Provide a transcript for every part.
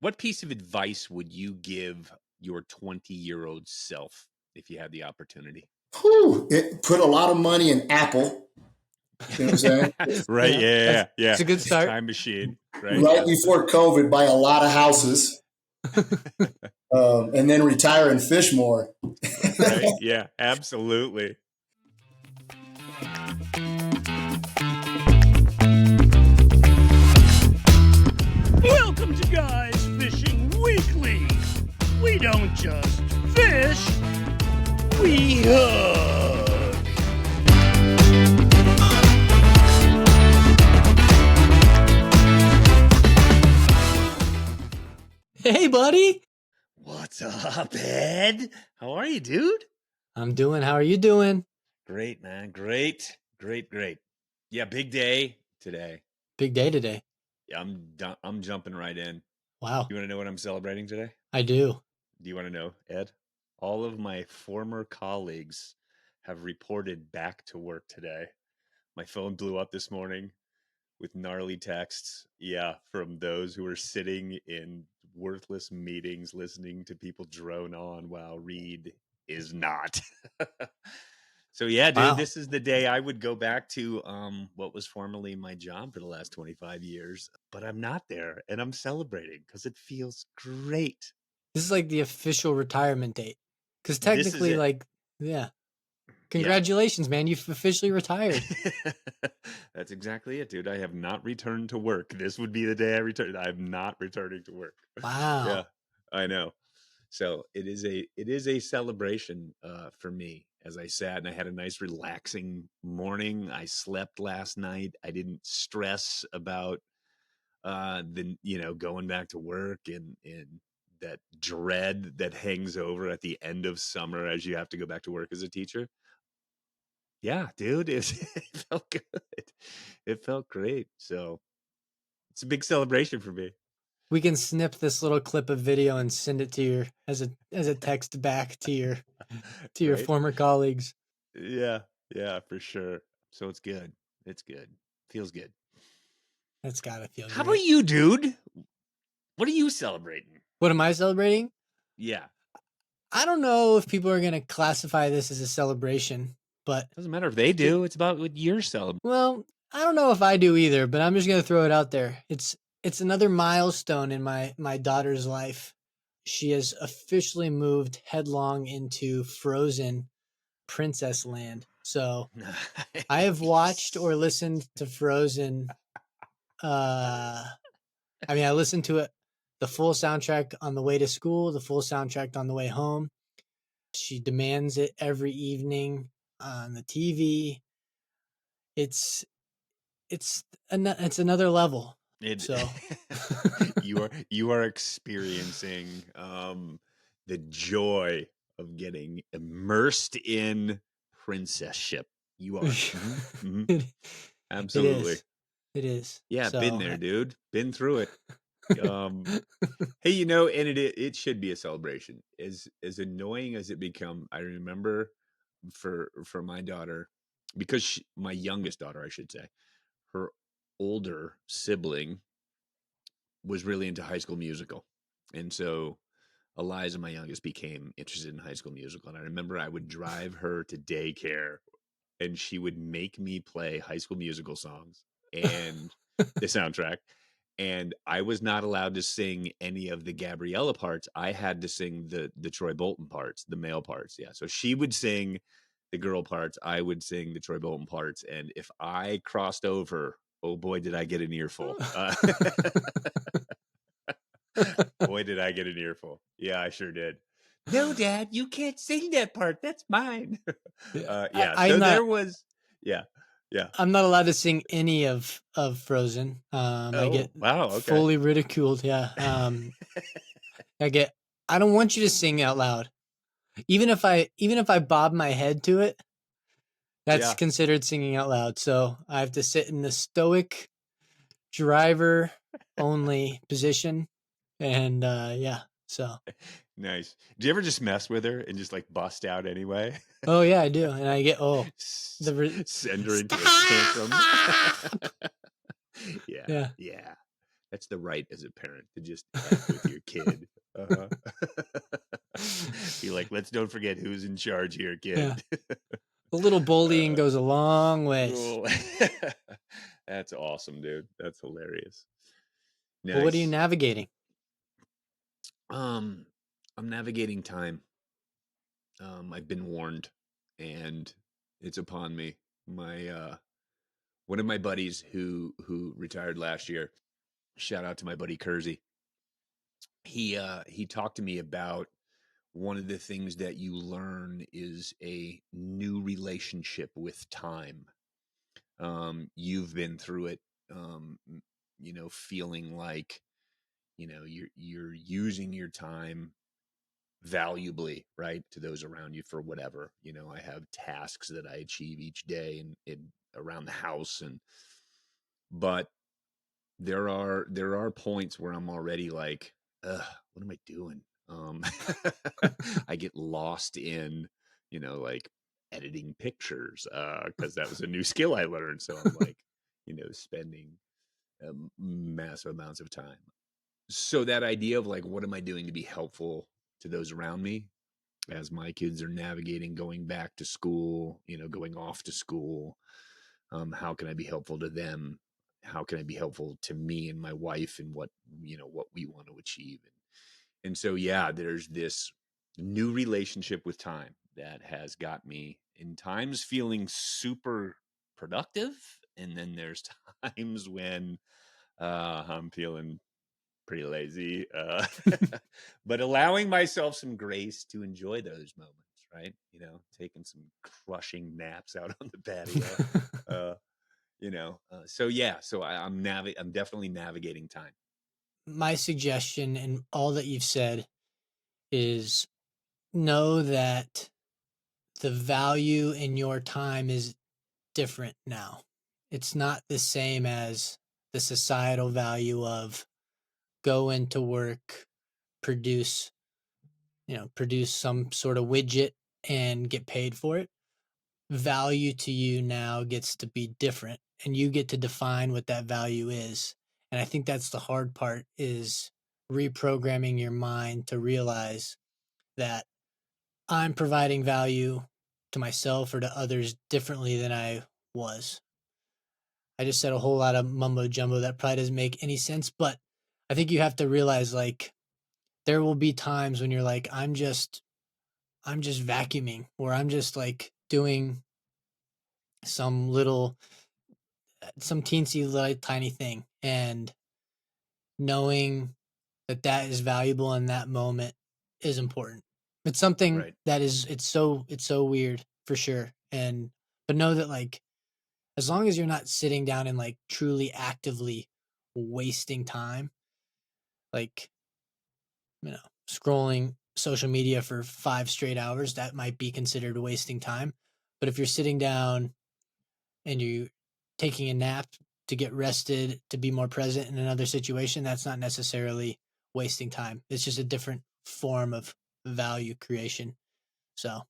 What piece of advice would you give your 20-year-old self if you had the opportunity? It put a lot of money in Apple. You know what I'm saying? Right. Yeah. It's a good start. Time machine. Right. Right before COVID, buy a lot of houses, and then retire and fish more. Right. Yeah, absolutely. Welcome to Guys Fishing Weekly. We don't just fish, we hug. Hey, buddy. What's up, Ed? How are you, dude? I'm doing. How are you doing? Great, man. Great. Yeah, big day today. Big day today. Yeah, I'm jumping right in. Wow. You want to know what I'm celebrating today? I do. Do you want to know, Ed? All of my former colleagues have reported back to work today. My phone blew up this morning with gnarly texts. Yeah, from those who were sitting in worthless meetings listening to people drone on while Reid is not. So yeah, dude, Wow. This is the day I would go back to what was formerly my job for the last 25 years, but I'm not there and I'm celebrating because it feels great. This is like the official retirement date. Because technically, congratulations, man. You've officially retired. That's exactly it, dude. I have not returned to work. This would be the day I return. I'm not returning to work. Wow. Yeah, I know. So it is a celebration for me. As I sat and I had a nice relaxing morning. I slept last night. I didn't stress about going back to work and that dread that hangs over at the end of summer as you have to go back to work as a teacher. Yeah, dude, it felt good. It felt great. So it's a big celebration for me. We can snip this little clip of video and send it to your as a text back to your your Right? former colleagues. Yeah, for sure. So it's good. It's good. Feels good. That's gotta feel How great. about you, dude? What are you celebrating? What am I celebrating? Yeah. I don't know if people are gonna classify this as a celebration, but Doesn't matter if they do. It's about what you're celebrating. well, I don't know if I do either, but I'm just gonna throw it out there. It's another milestone in my daughter's life. She has officially moved headlong into Frozen Princess Land. So I have watched or listened to Frozen. I listened to it, the full soundtrack on the way to school, the full soundtrack on the way home. She demands it every evening on the TV. It's another level. So you are experiencing the joy of getting immersed in princesship. You are. Absolutely. It is. Yeah, So, been there, dude. Been through it. Hey, and it should be a celebration. As annoying as it become, I remember for my daughter, because my youngest daughter, I should say, her older sibling was really into High School Musical. And so Eliza, my youngest, became interested in High School Musical. And I remember I would drive her to daycare and she would make me play High School Musical songs and the soundtrack. And I was not allowed to sing any of the Gabriella parts. I had to sing the Troy Bolton parts, the male parts. Yeah. So she would sing the girl parts. I would sing the Troy Bolton parts. And if I crossed over, oh boy, did I get an earful. Boy, did I get an earful. Yeah, I sure did. No, Dad, you can't sing that part. That's mine. Yeah. I'm not allowed to sing any of Frozen. I get fully ridiculed. Yeah. I don't want you to sing out loud. Even if I bob my head to it, that's considered singing out loud. So I have to sit in the stoic driver only position. And so nice. Do you ever just mess with her and just like bust out anyway? Oh yeah, I do. And I get send her into a tantrum. Yeah. That's the right as a parent to just F with your kid. Uh-huh. Be like, let's don't forget who's in charge here, Yeah. kid. A little bullying goes a long ways. Cool. That's awesome, dude. That's hilarious. Well, what are you Nice. navigating? I'm navigating time. I've been warned, and it's upon me. My one of my buddies who retired last year. Shout out to my buddy Kersey. He talked to me about one of the things that you learn is a new relationship with time. You've been through it, feeling like you're using your time valuably, right, to those around you for whatever. I have tasks that I achieve each day and around the house, but there are points where I'm already like, ugh, what am I doing? Um, I get lost in, like editing pictures, because that was a new skill I learned. So I'm like, spending massive amounts of time. So that idea of like, what am I doing to be helpful to those around me as my kids are navigating going back to school, going off to school? How can I be helpful to them? How can I be helpful to me and my wife and what we want to achieve? And so, yeah, there's this new relationship with time that has got me in times feeling super productive. And then there's times when I'm feeling pretty lazy, but allowing myself some grace to enjoy those moments, right? Taking some crushing naps out on the patio. So yeah, so I'm definitely navigating time. My suggestion and all that you've said is know that the value in your time is different now. It's not the same as the societal value of go into work, produce, produce some sort of widget and get paid for it. Value to you now gets to be different, and you get to define what that value is. And I think that's the hard part, is reprogramming your mind to realize that I'm providing value to myself or to others differently than I was. I just said a whole lot of mumbo jumbo that probably doesn't make any sense, but I think you have to realize, like, there will be times when you're like, I'm just vacuuming, or I'm just like doing some teensy little tiny thing, and knowing that that is valuable in that moment is important. It's something Right. that is, it's so weird for sure. But know that, like, as long as you're not sitting down and like truly actively wasting time, like, scrolling social media for 5 straight hours, that might be considered wasting time. But if you're sitting down and you taking a nap to get rested, to be more present in another situation, that's not necessarily wasting time. It's just a different form of value creation. So,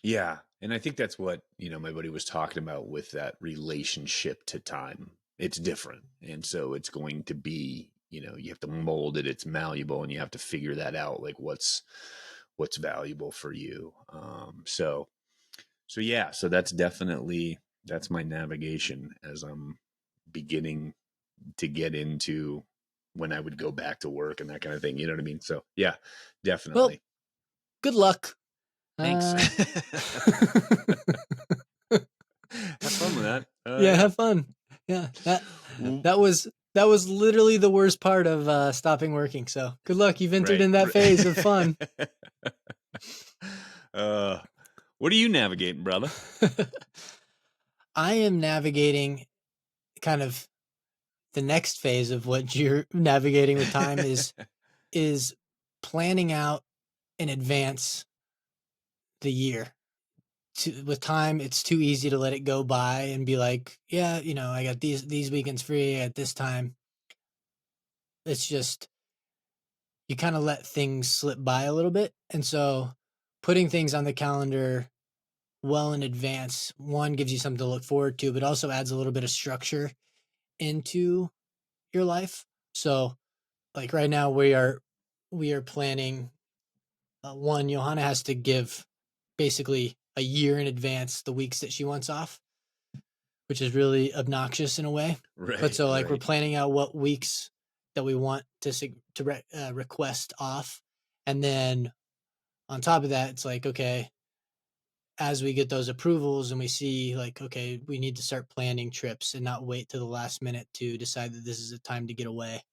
Yeah, and I think that's what my buddy was talking about with that relationship to time. It's different, and so it's going to be you have to mold it. It's malleable, and you have to figure that out. Like what's valuable for you. So yeah, so that's my navigation as I'm beginning to get into when I would go back to work and that kind of thing. You know what I mean? So yeah, well, definitely. good luck. Thanks. Have fun with that. Yeah, have fun. Yeah, that was literally the worst part of stopping working. So good luck. You've entered Right. in that phase of fun. What are you navigating, brother? I am navigating kind of the next phase of what you're navigating with time is planning out in advance the year. With time, it's too easy to let it go by and be like, yeah, I got these weekends free at this time. It's just, you kind of let things slip by a little bit. And so putting things on the calendar well in advance, one, gives you something to look forward to, but also adds a little bit of structure into your life. So like right now we are planning, one, Johanna has to give basically a year in advance the weeks that she wants off, which is really obnoxious in a way. But Right, so like we're right. planning out what weeks that we want to request off, and then on top of that, it's like, okay, as we get those approvals and we see like, okay, we need to start planning trips and not wait to the last minute to decide that this is a time to get away.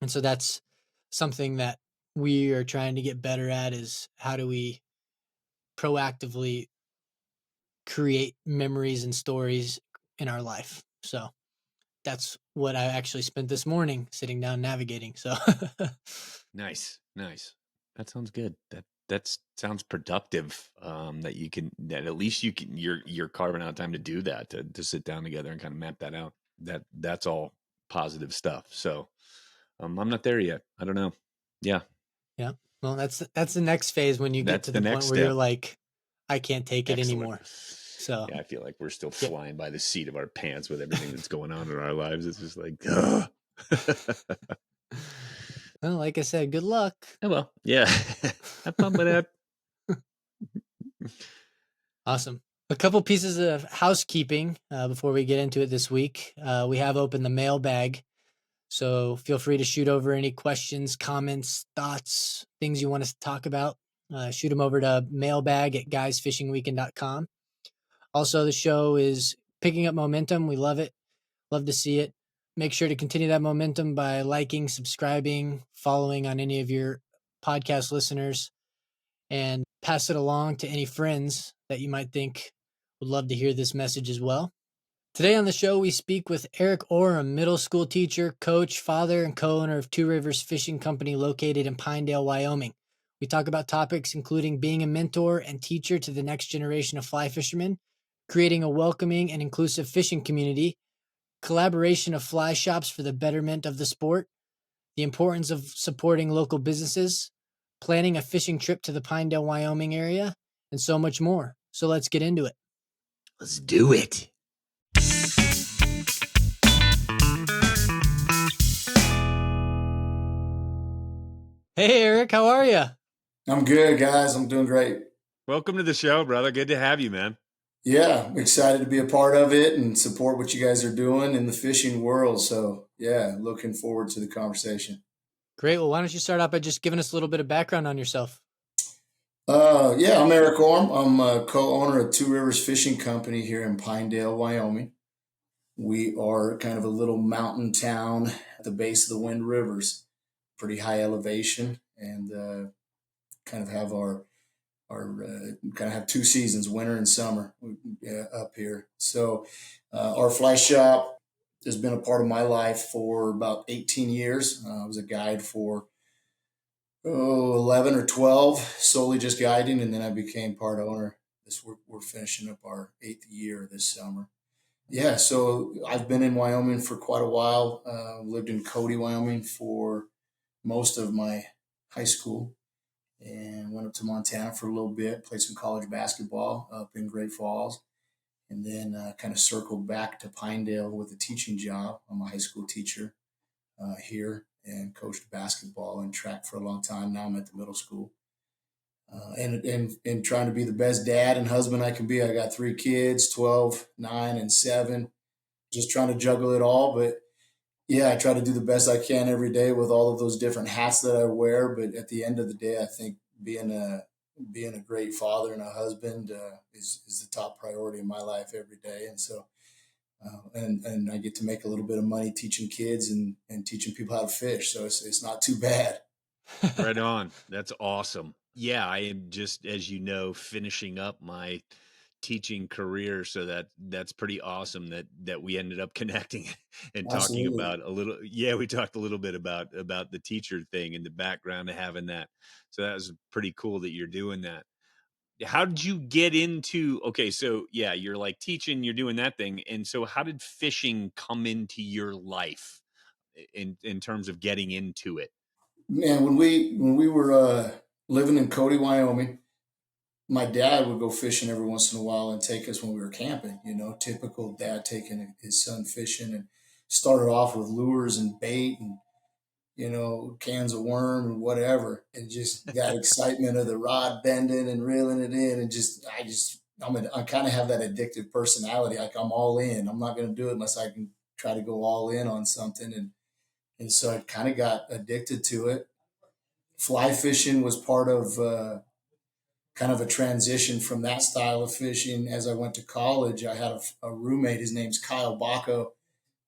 And so that's something that we are trying to get better at, is how do we proactively create memories and stories in our life. So that's what I actually spent this morning sitting down navigating. So Nice, nice. That sounds good. That sounds productive. That at least you're carving out time to do that, to sit down together and kind of map that out. That's all positive stuff. So I'm not there yet. I don't know. Yeah, yeah, well, that's the next phase, when you get that's to the the next point where you're step. like, I can't take it Excellent. anymore. So Yeah, I feel like we're still yeah. flying by the seat of our pants with everything that's going on in our lives. It's just like, ugh. Well, like I said, good luck. Oh well, yeah. Have fun with that. Awesome. A couple pieces of housekeeping before we get into it this week. We have opened the mailbag, so feel free to shoot over any questions, comments, thoughts, things you want us to talk about. Shoot them over to mailbag@guysfishingweekend.com. Also, the show is picking up momentum. We love it. Love to see it. Make sure to continue that momentum by liking, subscribing, following on any of your podcast listeners, and pass it along to any friends that you might think would love to hear this message as well. Today on the show, we speak with Eric Oram, middle school teacher, coach, father, and co-owner of Two Rivers Fishing Company located in Pinedale, Wyoming. We talk about topics including being a mentor and teacher to the next generation of fly fishermen, creating a welcoming and inclusive fishing community, collaboration of fly shops for the betterment of the sport, the importance of supporting local businesses, planning a fishing trip to the Pinedale, Wyoming area, and so much more. So let's get into it. Let's do it. Hey, Eric, how are you? I'm good, guys. I'm doing great. Welcome to the show, brother. Good to have you, man. Yeah, I'm excited to be a part of it and support what you guys are doing in the fishing world. So, yeah, looking forward to the conversation. Great. Well, why don't you start out by just giving us a little bit of background on yourself? Yeah, I'm Eric Oram. I'm a co-owner of Two Rivers Fishing Company here in Pinedale, Wyoming. We are kind of a little mountain town at the base of the Wind Rivers, pretty high elevation, and kind of have our kind of have two seasons, winter and summer, up here. So our fly shop has been a part of my life for about 18 years. I was a guide for 11 or 12, solely just guiding, and then I became part owner. We're finishing up our 8th year this summer. Yeah, so I've been in Wyoming for quite a while. Lived in Cody, Wyoming for most of my high school, and went up to Montana for a little bit, played some college basketball up in Great Falls, and then kind of circled back to Pinedale with a teaching job. I'm a high school teacher here and coached basketball and track for a long time. Now I'm at the middle school. And trying to be the best dad and husband I can be. I got 3 kids, 12, 9, and 7. Just trying to juggle it all. But yeah, I try to do the best I can every day with all of those different hats that I wear. But at the end of the day, I think being a great father and a husband is the top priority in my life every day. And so, and I get to make a little bit of money teaching kids and teaching people how to fish. So it's not too bad. Right on. That's awesome. Yeah, I am just, as you know, finishing up my teaching career, so that's pretty awesome that we ended up connecting and talking Absolutely. about a little. Yeah, we talked a little bit about the teacher thing and the background of having that. So that was pretty cool that you're doing that. How did you get into, okay, so yeah, you're like teaching, you're doing that thing. And so how did fishing come into your life in terms of getting into it? Man, when we were living in Cody, Wyoming, my dad would go fishing every once in a while and take us when we were camping. You know, typical dad taking his son fishing. And started off with lures and bait and, cans of worm and whatever, and just that excitement of the rod bending and reeling it in, and I kind of have that addictive personality. Like I'm all in. I'm not going to do it unless I can try to go all in on something, and so I kind of got addicted to it. Fly fishing was part of kind of a transition from that style of fishing. As I went to college, I had a roommate. His name's Kyle Bacco.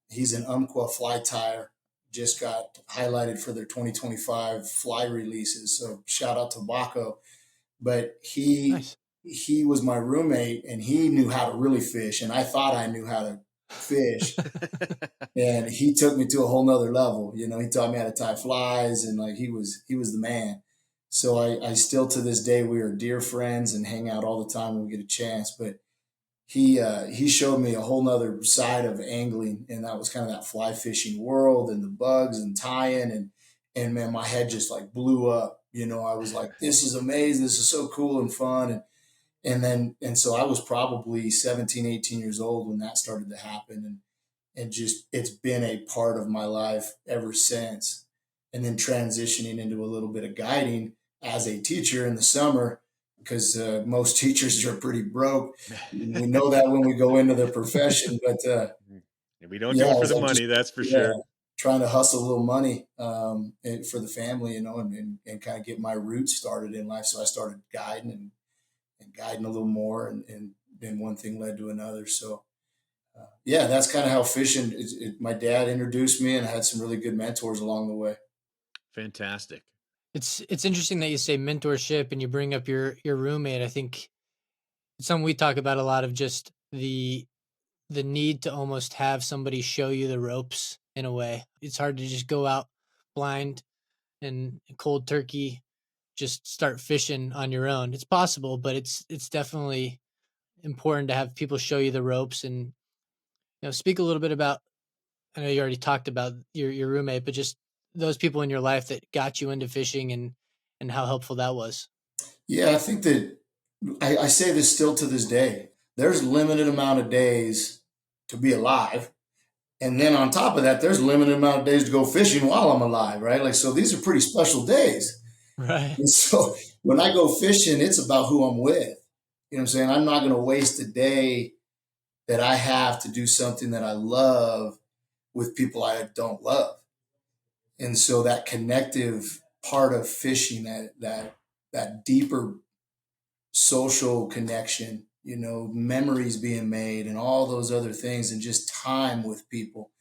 He's an Umpqua fly tire. Just got highlighted for their 2025 fly releases. So shout out to Bacco. But Nice. he was my roommate, and he knew how to really fish, and I thought I knew how to fish. And he took me to a whole nother level. He taught me how to tie flies, and like he was the man. So I still to this day we are dear friends and hang out all the time when we get a chance. But he showed me a whole nother side of angling, and that was kind of that fly fishing world and the bugs and tying, and man, my head just like blew up. I was like, this is amazing, this is so cool and fun. And so I was probably 17, 18 years old when that started to happen, and just it's been a part of my life ever since. And then transitioning into a little bit of guiding as a teacher in the summer, because most teachers are pretty broke. We know that when we go into the profession, but We don't do yeah, it for as the I'm just money, that's for yeah, sure. trying to hustle a little money for the family, and kind of get my roots started in life. So I started guiding and guiding a little more, and then one thing led to another. So yeah, that's kind of how fishing. My dad introduced me, and I had some really good mentors along the way. Fantastic. It's interesting that you say mentorship and you bring up your roommate. I think it's something we talk about a lot, of just the need to almost have somebody show you the ropes in a way. It's hard to just go out blind and cold turkey just start fishing on your own. It's possible, but it's definitely important to have people show you the ropes. And speak a little bit about, I know you already talked about your roommate, but just those people in your life that got you into fishing and how helpful that was. Yeah, I think that I say this still to this day. There's limited amount of days to be alive, and then on top of that, there's a limited amount of days to go fishing while I'm alive, right? Like, so these are pretty special days. Right. And so when I go fishing, it's about who I'm with. You know what I'm saying? I'm not going to waste a day that I have to do something that I love with people I don't love. And so that connective part of fishing, that deeper social connection, memories being made and all those other things, and just time with people,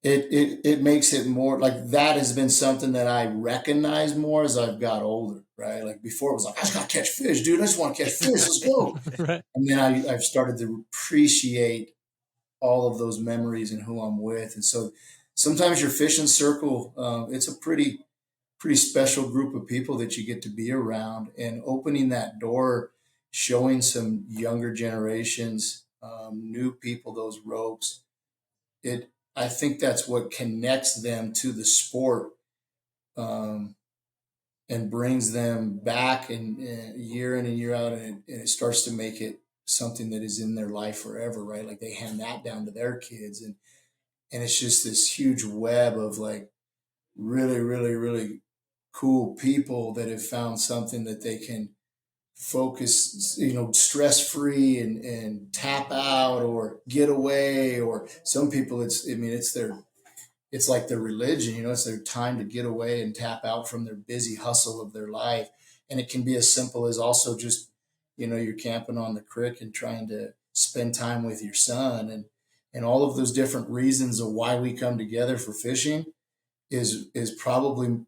it makes it more like that has been something that I recognize more as I've got older, right? Like before it was like, I just gotta catch fish, dude. I just want to catch fish. Let's go. Right. And then I've started to appreciate all of those memories and who I'm with. And so sometimes your fishing circle, it's a pretty special group of people that you get to be around, and opening that door, showing some younger generations, new people, those ropes. I think that's what connects them to the sport, um, and brings them back and year in and year out, and it starts to make it something that is in their life forever, right? Like they hand that down to their kids, and it's just this huge web of like really, really, really cool people that have found something that they can focus, stress free, and tap out or get away. Or some people, it's like their religion, it's their time to get away and tap out from their busy hustle of their life. And it can be as simple as also just, you're camping on the creek and trying to spend time with your son, and all of those different reasons of why we come together for fishing is probably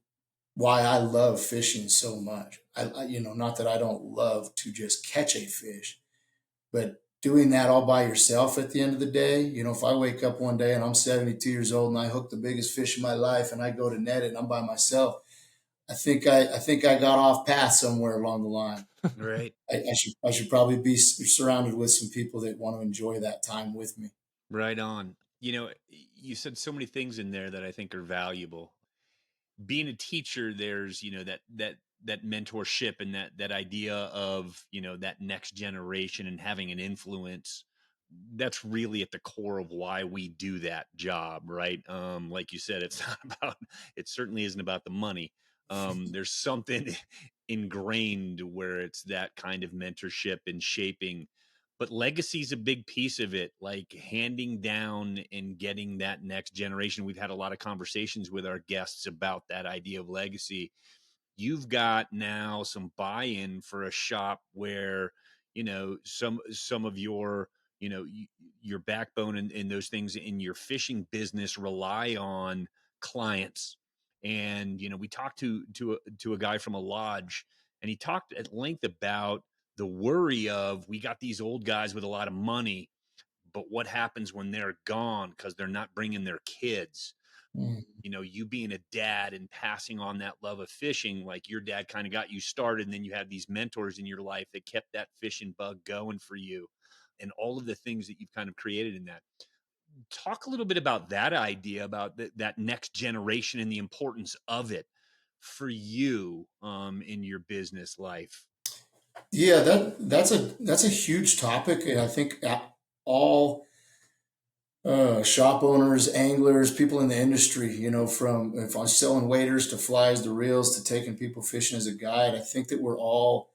why I love fishing so much. Not that I don't love to just catch a fish, but doing that all by yourself at the end of the day, if I wake up one day and I'm 72 years old and I hook the biggest fish in my life and I go to net it and I'm by myself, I think I got off path somewhere along the line. Right. I should probably be surrounded with some people that want to enjoy that time with me. Right on. You said so many things in there that I think are valuable. Being a teacher, there's, that mentorship and that idea of, that next generation and having an influence that's really at the core of why we do that job, right? Like you said, it's not about, it certainly isn't about the money. There's something ingrained where it's that kind of mentorship and shaping, but legacy is a big piece of it, like handing down and getting that next generation. We've had a lot of conversations with our guests about that idea of legacy. You've got now some buy-in for a shop where, some of your, your backbone and those things in your fishing business rely on clients. And we talked to a guy from a lodge, and he talked at length about the worry of, we got these old guys with a lot of money, but what happens when they're gone because they're not bringing their kids? Mm. You being a dad and passing on that love of fishing, like your dad kind of got you started, and then you had these mentors in your life that kept that fishing bug going for you, and all of the things that you've kind of created in that. Talk a little bit about that idea, about that next generation and the importance of it for you in your business life. Yeah, that's a huge topic, and I think all shop owners, anglers, people in the industry, from if I'm selling waders to flies to reels to taking people fishing as a guide, I think that we're all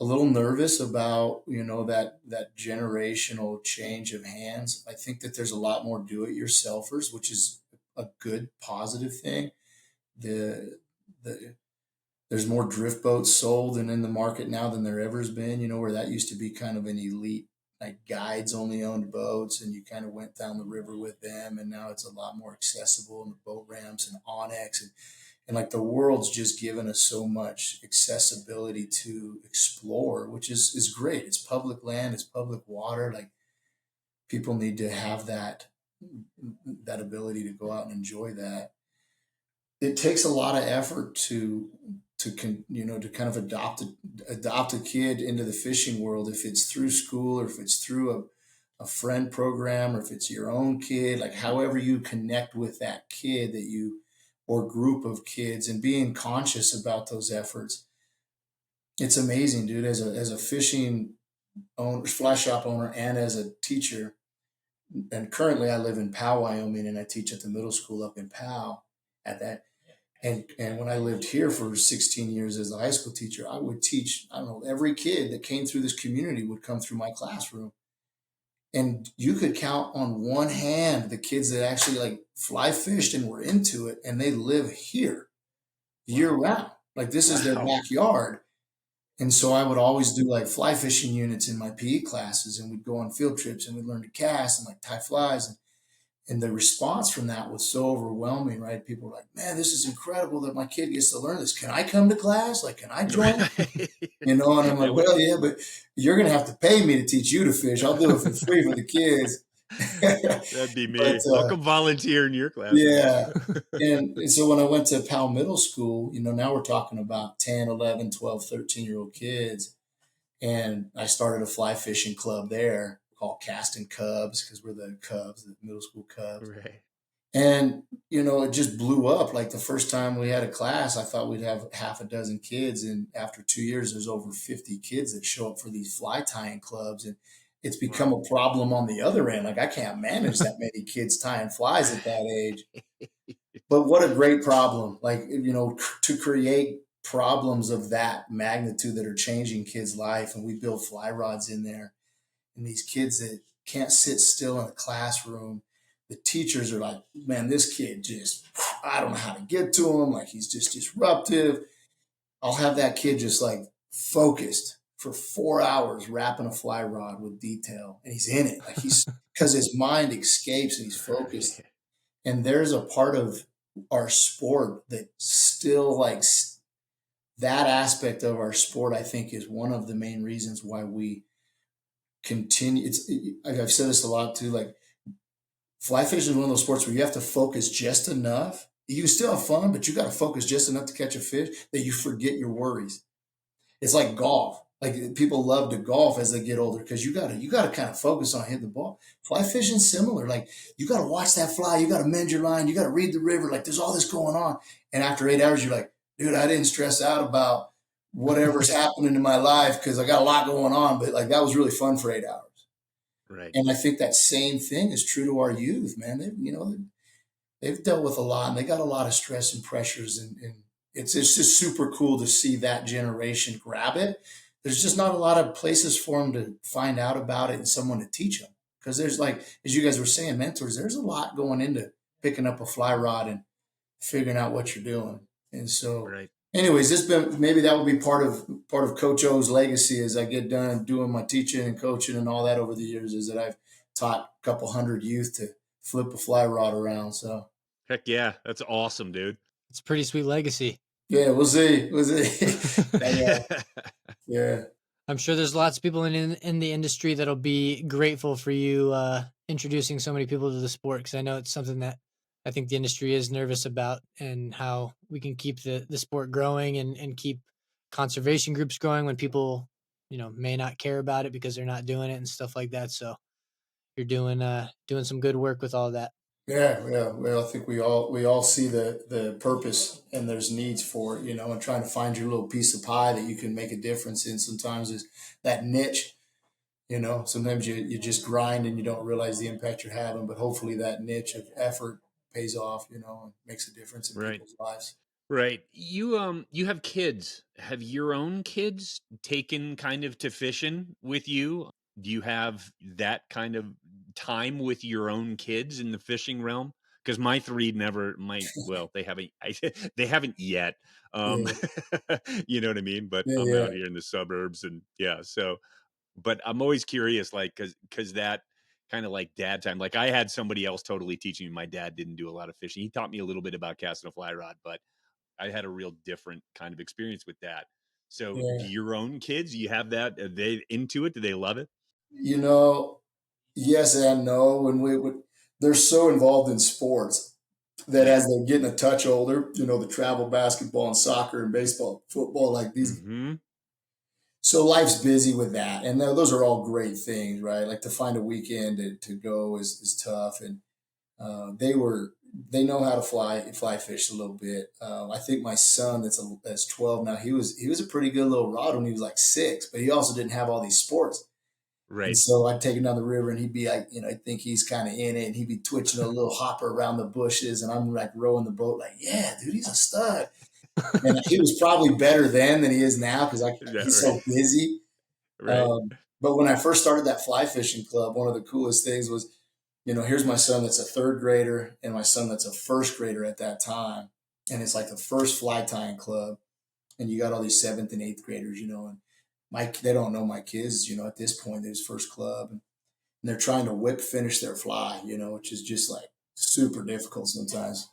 a little nervous about, that generational change of hands. I think that there's a lot more do-it-yourselfers, which is a good positive thing. The the There's more drift boats sold and in the market now than there ever has been, where that used to be kind of an elite, like guides only owned boats, and you kind of went down the river with them. And now it's a lot more accessible, and the boat ramps and Onyx, and like the world's just given us so much accessibility to explore, which is great. It's public land, it's public water. Like people need to have that ability to go out and enjoy that. It takes a lot of effort to kind of adopt a kid into the fishing world, if it's through school or if it's through a friend program or if it's your own kid, like however you connect with that kid that you or group of kids, and being conscious about those efforts. It's amazing, dude. As a fishing owner, fly shop owner, and as a teacher, and currently I live in Powell, Wyoming, and I teach at the middle school up in Powell at that. And when I lived here for 16 years as a high school teacher, I would teach, I don't know, every kid that came through this community would come through my classroom. And you could count on one hand the kids that actually like fly fished and were into it, and they live here year round. Like this is their backyard. And so I would always do like fly fishing units in my PE classes, and we'd go on field trips and we'd learn to cast and like tie flies. And the response from that was so overwhelming, right? People were like, man, this is incredible that my kid gets to learn this. Can I come to class? Like, can I join? And I'm like, well, yeah, but you're going to have to pay me to teach you to fish. I'll do it for free for the kids. That'd be me. But, I'll come volunteer in your class. Yeah. And so when I went to Powell Middle School, now we're talking about 10, 11, 12, 13-year-old kids. And I started a fly fishing club there called Casting Cubs, because we're the Cubs, the middle school Cubs. Right. And, it just blew up. Like the first time we had a class, I thought we'd have half a dozen kids. And after 2 years, there's over 50 kids that show up for these fly tying clubs. And it's become a problem on the other end. Like I can't manage that many kids tying flies at that age. But what a great problem. Like, to create problems of that magnitude that are changing kids' life. And we build fly rods in there. And these kids that can't sit still in a classroom, the teachers are like, man, this kid I don't know how to get to him. Like he's just disruptive. I'll have that kid just like focused for 4 hours, wrapping a fly rod with detail. And he's in it. Like because his mind escapes and he's focused. And there's a part of our sport that still like that aspect of our sport, I think, is one of the main reasons why we continue. I've said this a lot too, like fly fishing is one of those sports where you have to focus just enough. You still have fun, but you got to focus just enough to catch a fish that you forget your worries. It's like golf. Like people love to golf as they get older because you gotta kind of focus on hitting the ball. Fly fishing similar. Like you got to watch that fly. You got to mend your line. You got to read the river. Like there's all this going on. And after 8 hours, you're like, dude, I didn't stress out about whatever's happening in my life because I got a lot going on, but like that was really fun for 8 hours. Right. And I think that same thing is true to our youth, man. They've dealt with a lot, and they got a lot of stress and pressures, and it's just super cool to see that generation grab it. There's just not a lot of places for them to find out about it and someone to teach them. Because there's, like, as you guys were saying, mentors. There's a lot going into picking up a fly rod and figuring out what you're doing. And so, Right. anyways, this been maybe that will be part of Coach O's legacy as I get done doing my teaching and coaching and all that over the years. Is that I've taught a couple hundred youth to flip a fly rod around. So Heck yeah. That's awesome, dude. It's a pretty sweet legacy. yeah, we'll see. We'll see. Yeah. I'm sure there's lots of people in the industry that'll be grateful for you introducing so many people to the sport, because I know it's something that I think the industry is nervous about, and how we can keep the sport growing and keep conservation groups growing when people, may not care about it because they're not doing it and stuff like that. So you're doing some good work with all that. Yeah. Well, I think we all see the purpose, and there's needs for it, and trying to find your little piece of pie that you can make a difference in. Sometimes is that niche. Sometimes you just grind and you don't realize the impact you're having, but hopefully that niche of effort pays off, and makes a difference in Right. people's lives. Right. You have kids. Have your own kids taken kind of to fishing with you? Do you have that kind of time with your own kids in the fishing realm? Because my three never well, they haven't they haven't yet. Um Yeah, you know what I mean? But yeah, I'm yeah, out here in the suburbs, and yeah, so but I'm always curious, like, because that kind of like dad time. Like I had somebody else totally teaching me. My dad didn't do a lot of fishing. He taught me a little bit about casting a fly rod, but I had a real different kind of experience with that. So, do yeah. your own kids, do you have that? Are they into it? Do they love it? You know, yes and no. When they're so involved in sports that Yeah. as they're getting a touch older, the travel basketball and soccer and baseball, football, like these. Hmm. So life's busy with that, and those are all great things, right? Like to find a weekend to go is tough, and they know how to fly fish a little bit. I think my son that's 12 now. He was a pretty good little rod when he was like 6, but he also didn't have all these sports. And Right. so I'd take him down the river, and he'd be like, I think he's kind of in it, and he'd be twitching a little hopper around the bushes, and I'm like rowing the boat, like, yeah, dude, he's a stud. And he was probably better then than he is now because Yeah, he's right. so busy. Right. But when I first started that fly fishing club, one of the coolest things was, here's my son that's a third grader and my son that's a first grader at that time. And it's like the first fly tying club. And you got all these seventh and eighth graders, and they don't know my kids, at this point, there's first club. And they're trying to whip finish their fly, which is just like super difficult sometimes.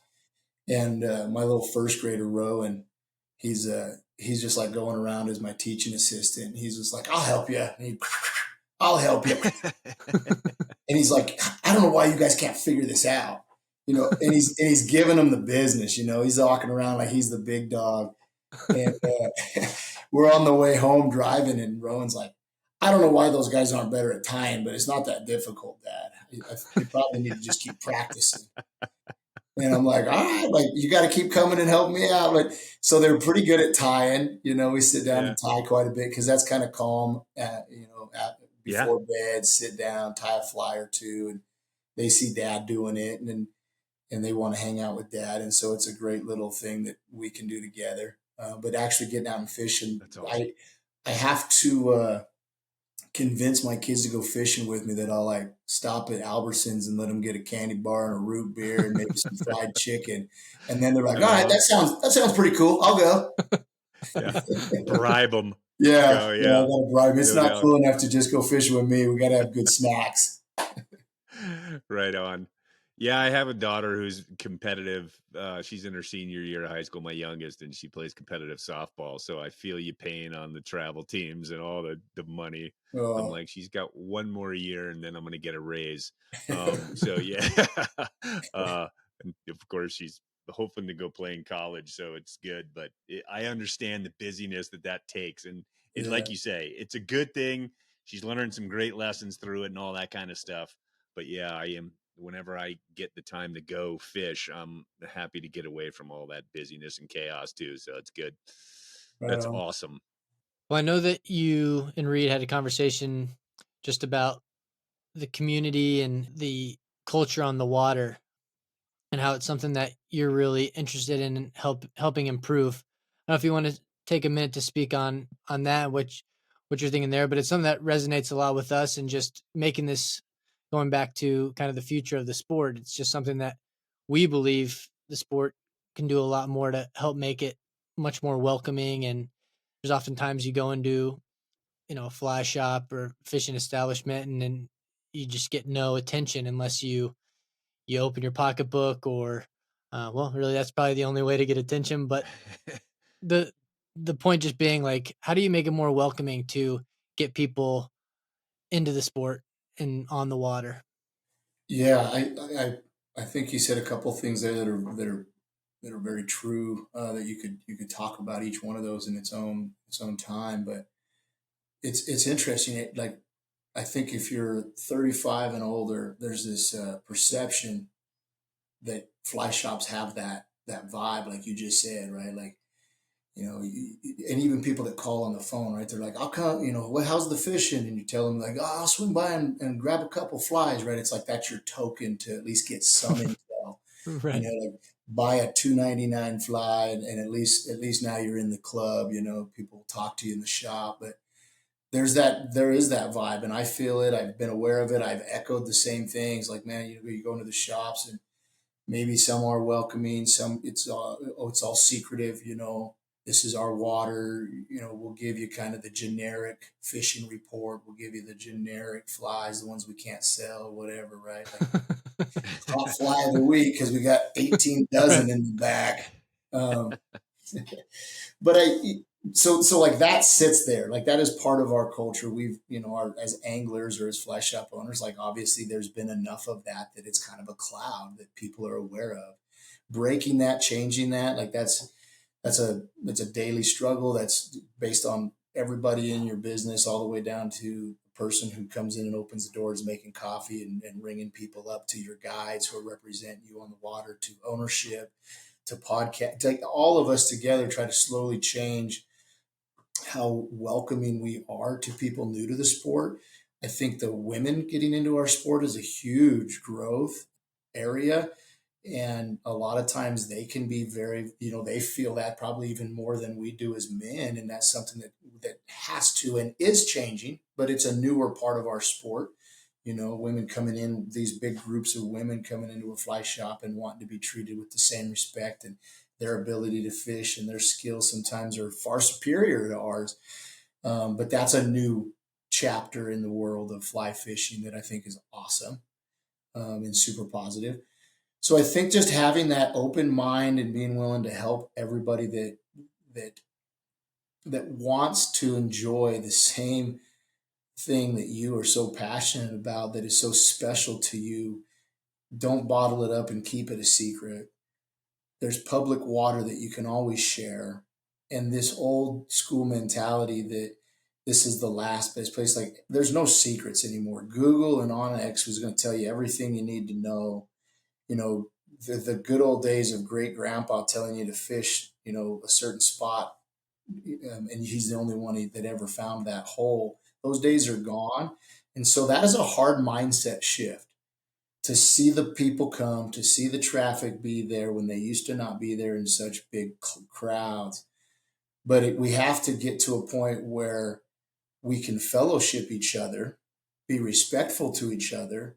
And my little first grader Rowan, he's just like going around as my teaching assistant. He's just like, I'll help you. I'll help you. And he's like, I don't know why you guys can't figure this out. And he's giving them the business. He's walking around like he's the big dog. And we're on the way home driving, and Rowan's like, I don't know why those guys aren't better at tying, but it's not that difficult, Dad. You probably need to just keep practicing. And I'm like, all right, like you got to keep coming and help me out. But so they're pretty good at tying. We sit down Yeah. and tie quite a bit because that's kind of calm. Yeah. Before bed, sit down, tie a fly or two, and they see Dad doing it, and they want to hang out with Dad, and so it's a great little thing that we can do together. But actually getting out and fishing, That's awesome. I have to convince my kids to go fishing with me that I'll like stop at Albertsons and let them get a candy bar and a root beer and maybe some fried chicken. And then they're like, all right, Uh-huh. that sounds pretty cool. I'll go. Yeah. Bribe them. Yeah. Go, I yeah. got to bribe. It's No not doubt. cool enough to just go fishing with me. We got to have good snacks. Right on. Yeah, I have a daughter who's competitive. She's in her senior year of high school, my youngest, and she plays competitive softball. So I feel you paying on the travel teams and all the money. I'm Uh, like, she's got one more year and then I'm gonna get a raise. So yeah. And of course she's hoping to go play in college, so it's good. But I understand the busyness that takes, and it, yeah. like you say, it's a good thing. She's learning some great lessons through it and all that kind of stuff. But yeah, I am whenever I get the time to go fish, I'm happy to get away from all that busyness and chaos too. So it's good. Right That's on. awesome. Well, I know that you and Reid had a conversation just about the community and the culture on the water, and how it's something that you're really interested in and helping improve. I don't know if you want to take a minute to speak on that, what you're thinking there, but it's something that resonates a lot with us, and just making this, going back to kind of the future of the sport. It's just something that we believe the sport can do a lot more to help make it much more welcoming. And there's oftentimes you go into, a fly shop or fishing establishment, and then you just get no attention unless you open your pocketbook, or well, really that's probably the only way to get attention. But the the point just being, like, how do you make it more welcoming to get people into the sport and on the water? Yeah, I think you said a couple things there that are very true. That you could talk about each one of those in its own time, but it's interesting. Like, I think if you're 35 and older, there's this perception that fly shops have that vibe, like you just said, right? Like, and even people that call on the phone, right? They're like, "I'll come, how's the fishing?" And you tell them, like, "Oh, I'll swing by and grab a couple flies," right? It's like that's your token to at least get some intel, Right. like buy a 2.99 fly, and at least now you're in the club. People talk to you in the shop, but there is that vibe, and I feel it. I've been aware of it. I've echoed the same things. Like, man, you go into the shops, and maybe some are welcoming, some it's all secretive. This is our water. We'll give you kind of the generic fishing report. We'll give you the generic flies, the ones we can't sell, whatever, right? Like, top fly of the week because we got 18 Right. dozen in the back. Um, but so like that sits there, like that is part of our culture. We've, as anglers or as fly shop owners, like obviously there's been enough of that it's kind of a cloud that people are aware of. Breaking that, changing that, like that's a daily struggle. That's based on everybody in your business, all the way down to the person who comes in and opens the doors, making coffee, and ringing people up, to your guides who represent you on the water, to ownership, to podcast. Like, all of us together try to slowly change how welcoming we are to people new to the sport. I think the women getting into our sport is a huge growth area. And a lot of times they can be very, they feel that probably even more than we do as men. And that's something that has to and is changing, but it's a newer part of our sport. Women coming in, these big groups of women coming into a fly shop and wanting to be treated with the same respect, and their ability to fish and their skills sometimes are far superior to ours. But that's a new chapter in the world of fly fishing that I think is awesome, and super positive. So I think just having that open mind and being willing to help everybody that that wants to enjoy the same thing that you are so passionate about, that is so special to you. Don't bottle it up and keep it a secret. There's public water that you can always share. And this old school mentality that this is the last best place, like, there's no secrets anymore. Google and Onyx was going to tell you everything you need to know. You know, the good old days of great grandpa telling you to fish, a certain spot, and he's the only one that ever found that hole. Those days are gone. And so that is a hard mindset shift, to see the people come, to see the traffic be there when they used to not be there in such big crowds. But we have to get to a point where we can fellowship each other, be respectful to each other,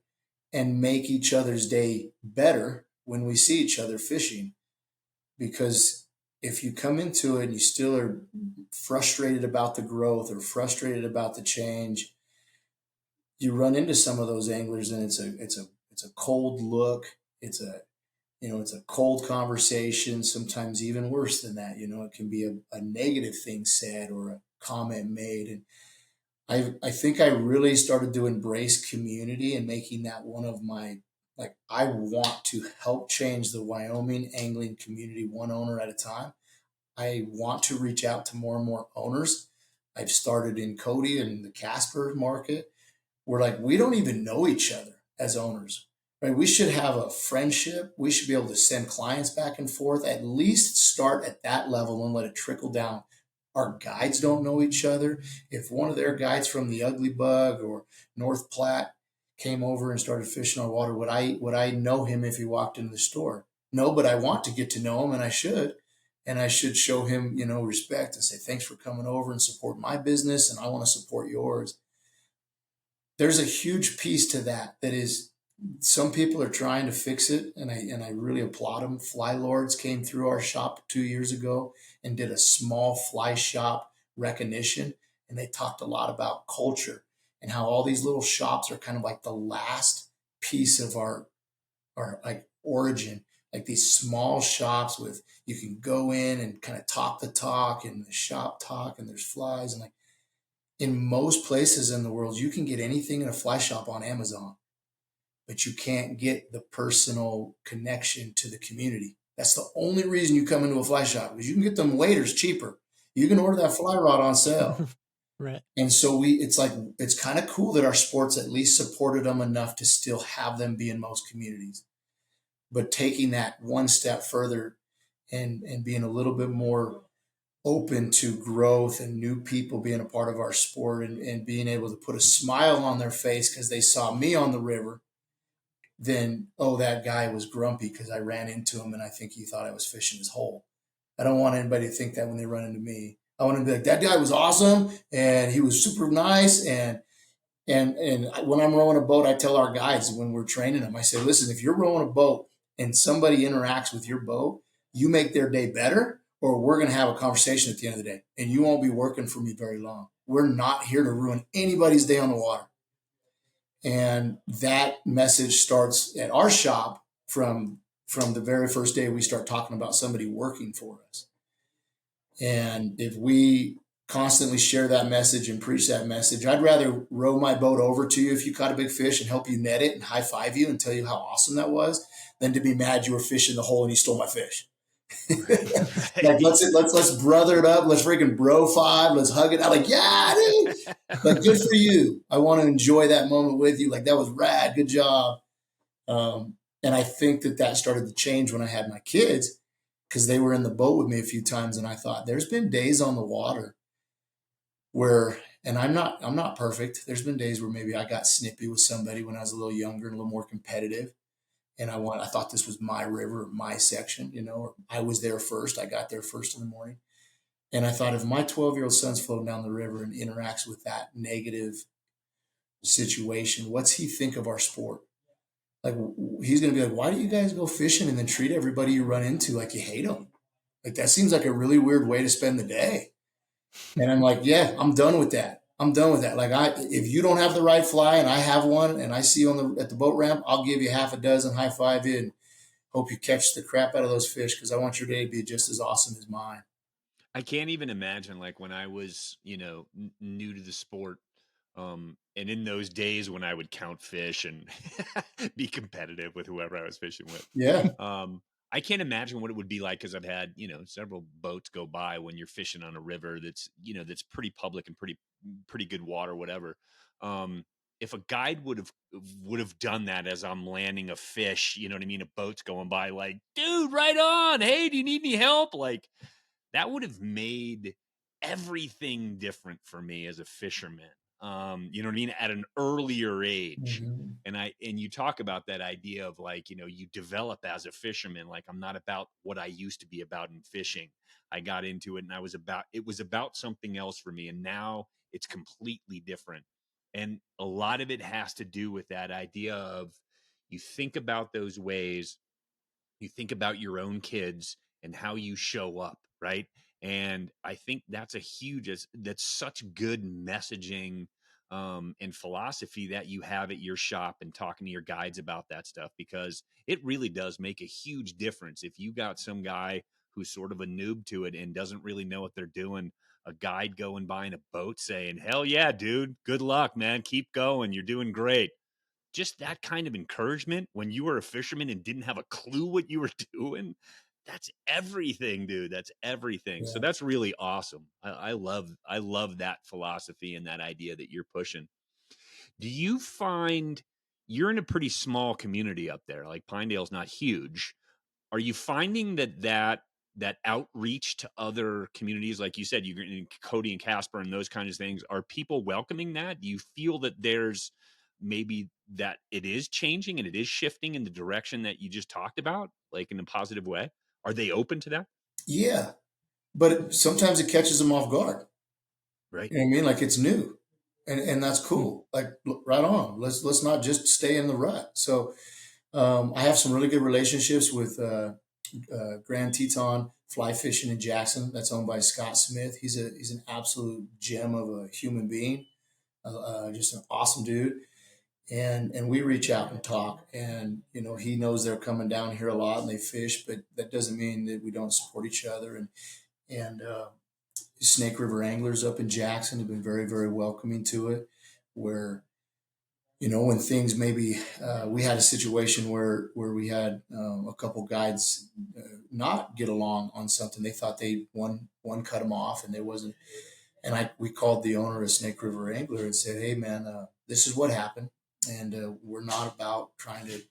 and make each other's day better when we see each other fishing. Because if you come into it and you still are frustrated about the growth or frustrated about the change, you run into some of those anglers, and it's a cold look. It's a cold conversation. Sometimes even worse than that. It can be a negative thing said or a comment made. And I think I really started to embrace community and making that one of my, like, I want to help change the Wyoming angling community one owner at a time. I want to reach out to more and more owners. I've started in Cody and the Casper market. We're like, we don't even know each other as owners, right? We should have a friendship. We should be able to send clients back and forth, at least start at that level and let it trickle down. Our guides don't know each other. If one of their guides from the Ugly Bug or North Platte came over and started fishing our water, would I know him if he walked into the store? No, but I want to get to know him, and I should. And I should show him, respect and say, thanks for coming over and support my business, and I want to support yours. There's a huge piece to that is some people are trying to fix it, and I really applaud them. Fly Lords came through our shop 2 years ago and did a small fly shop recognition, and they talked a lot about culture and how all these little shops are kind of like the last piece of our like origin, like these small shops with you can go in and kind of talk the talk and the shop talk, and there's flies, and like in most places in the world you can get anything in a fly shop on Amazon, but you can't get the personal connection to the community. That's the only reason you come into a fly shop, because you can get them waders cheaper. You can order that fly rod on sale. Right. And so it's kind of cool that our sports at least supported them enough to still have them be in most communities. But taking that one step further and being a little bit more open to growth and new people being a part of our sport, and being able to put a smile on their face because they saw me on the river, then, oh, that guy was grumpy because I ran into him and I think he thought I was fishing his hole. I don't want anybody to think that when they run into me. I want to be like, that guy was awesome and he was super nice. And when I'm rowing a boat, I tell our guides when we're training them, I say, listen, if you're rowing a boat and somebody interacts with your boat, you make their day better, or we're going to have a conversation at the end of the day and you won't be working for me very long. We're not here to ruin anybody's day on the water. And that message starts at our shop from the very first day we start talking about somebody working for us. And if we constantly share that message and preach that message, I'd rather row my boat over to you if you caught a big fish and help you net it and high five you and tell you how awesome that was, than to be mad you were fishing the hole and you stole my fish. Right. Like let's brother it up. Let's freaking bro five. Let's hug it out. Like, yeah, dude. Like, good for you. I want to enjoy that moment with you. Like, that was rad. Good job. And I think that started to change when I had my kids, because they were in the boat with me a few times, and I thought, there's been days on the water where, and I'm not perfect. There's been days where maybe I got snippy with somebody when I was a little younger and a little more competitive. And I thought this was my river, my section, or I was there first. I got there first in the morning. And I thought, if my 12-year-old son's floating down the river and interacts with that negative situation, what's he think of our sport? Like, he's going to be like, why do you guys go fishing and then treat everybody you run into like you hate them? Like, that seems like a really weird way to spend the day. And I'm like, yeah, I'm done with that. Like, if you don't have the right fly and I have one and I see you at the boat ramp, I'll give you half a dozen, high five you, and hope you catch the crap out of those fish, because I want your day to be just as awesome as mine. I can't even imagine, like, when I was, new to the sport, and in those days when I would count fish and be competitive with whoever I was fishing with. Yeah. I can't imagine what it would be like, because I've had, several boats go by when you're fishing on a river that's, that's pretty public and pretty good water, whatever. If a guide would have done that as I'm landing a fish, you know what I mean? A boat's going by, like, dude, right on. Hey, do you need any help? Like, that would have made everything different for me as a fisherman. You know what I mean? At an earlier age. Mm-hmm. And you talk about that idea of, like, you develop as a fisherman. Like, I'm not about what I used to be about in fishing. I got into it and it was about something else for me. And now it's completely different. And a lot of it has to do with that idea of, you think about those ways, you think about your own kids and how you show up, right? And I think that's that's such good messaging and philosophy that you have at your shop, and talking to your guides about that stuff, because it really does make a huge difference. If you got some guy who's sort of a noob to it and doesn't really know what they're doing, a guide going by in a boat saying, hell yeah, dude, good luck, man, keep going, you're doing great. Just that kind of encouragement when you were a fisherman and didn't have a clue what you were doing, that's everything, dude. That's everything. Yeah. So that's really awesome. I love that philosophy and that idea that you're pushing. Do you find you're in a pretty small community up there? Like, Pinedale's not huge. Are you finding that outreach to other communities, like you said, you're in Cody and Casper and those kinds of things, are people welcoming that? Do you feel that there's maybe that it is changing and it is shifting in the direction that you just talked about, like in a positive way? Are they open to that? Yeah, but sometimes it catches them off guard. Right. You know what I mean? Like it's new, and that's Hmm. cool. Like right on. Let's not just stay in the rut. So I have some really good relationships with Grand Teton Fly Fishing in Jackson. That's owned by Scott Smith. He's an absolute gem of a human being. Just an awesome dude. And we reach out and talk, and he knows they're coming down here a lot and they fish, but that doesn't mean that we don't support each other. And Snake River Anglers up in Jackson have been very, very welcoming to it. Where when things maybe we had a situation where we had a couple guides not get along on something. They thought one cut them off, and there wasn't. And we called the owner of Snake River Angler and said, "Hey, man, this is what happened, and we're not about trying to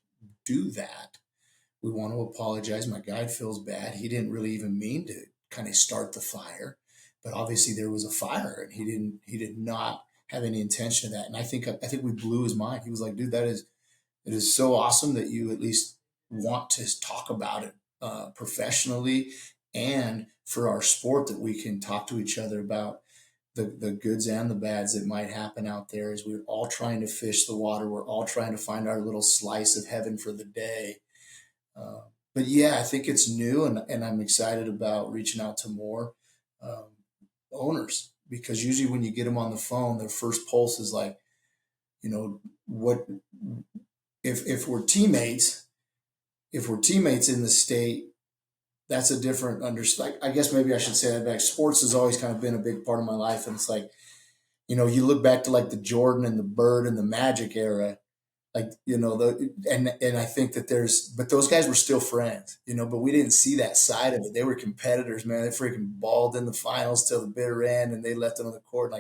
do that. We want to apologize. My guide feels bad. He didn't really even mean to kind of start the fire, but obviously there was a fire, and he did not have any intention of that. And I think we blew his mind. He was like, dude, it is so awesome that you at least want to talk about it professionally, and for our sport, that we can talk to each other about the goods and the bads that might happen out there, as we're all trying to fish the water. We're all trying to find our little slice of heaven for the day. Uh, but yeah, I think it's new, and I'm excited about reaching out to more um, owners, because usually when you get them on the phone, their first pulse is like, what if we're teammates? If we're teammates in the state, that's a different like, I guess maybe I should say that back. Sports has always kind of been a big part of my life, and it's like, you look back to like the Jordan and the Bird and the Magic era, like and I think that but those guys were still friends, but we didn't see that side of it. They were competitors, man. They freaking balled in the finals till the bitter end, and they left it on the court.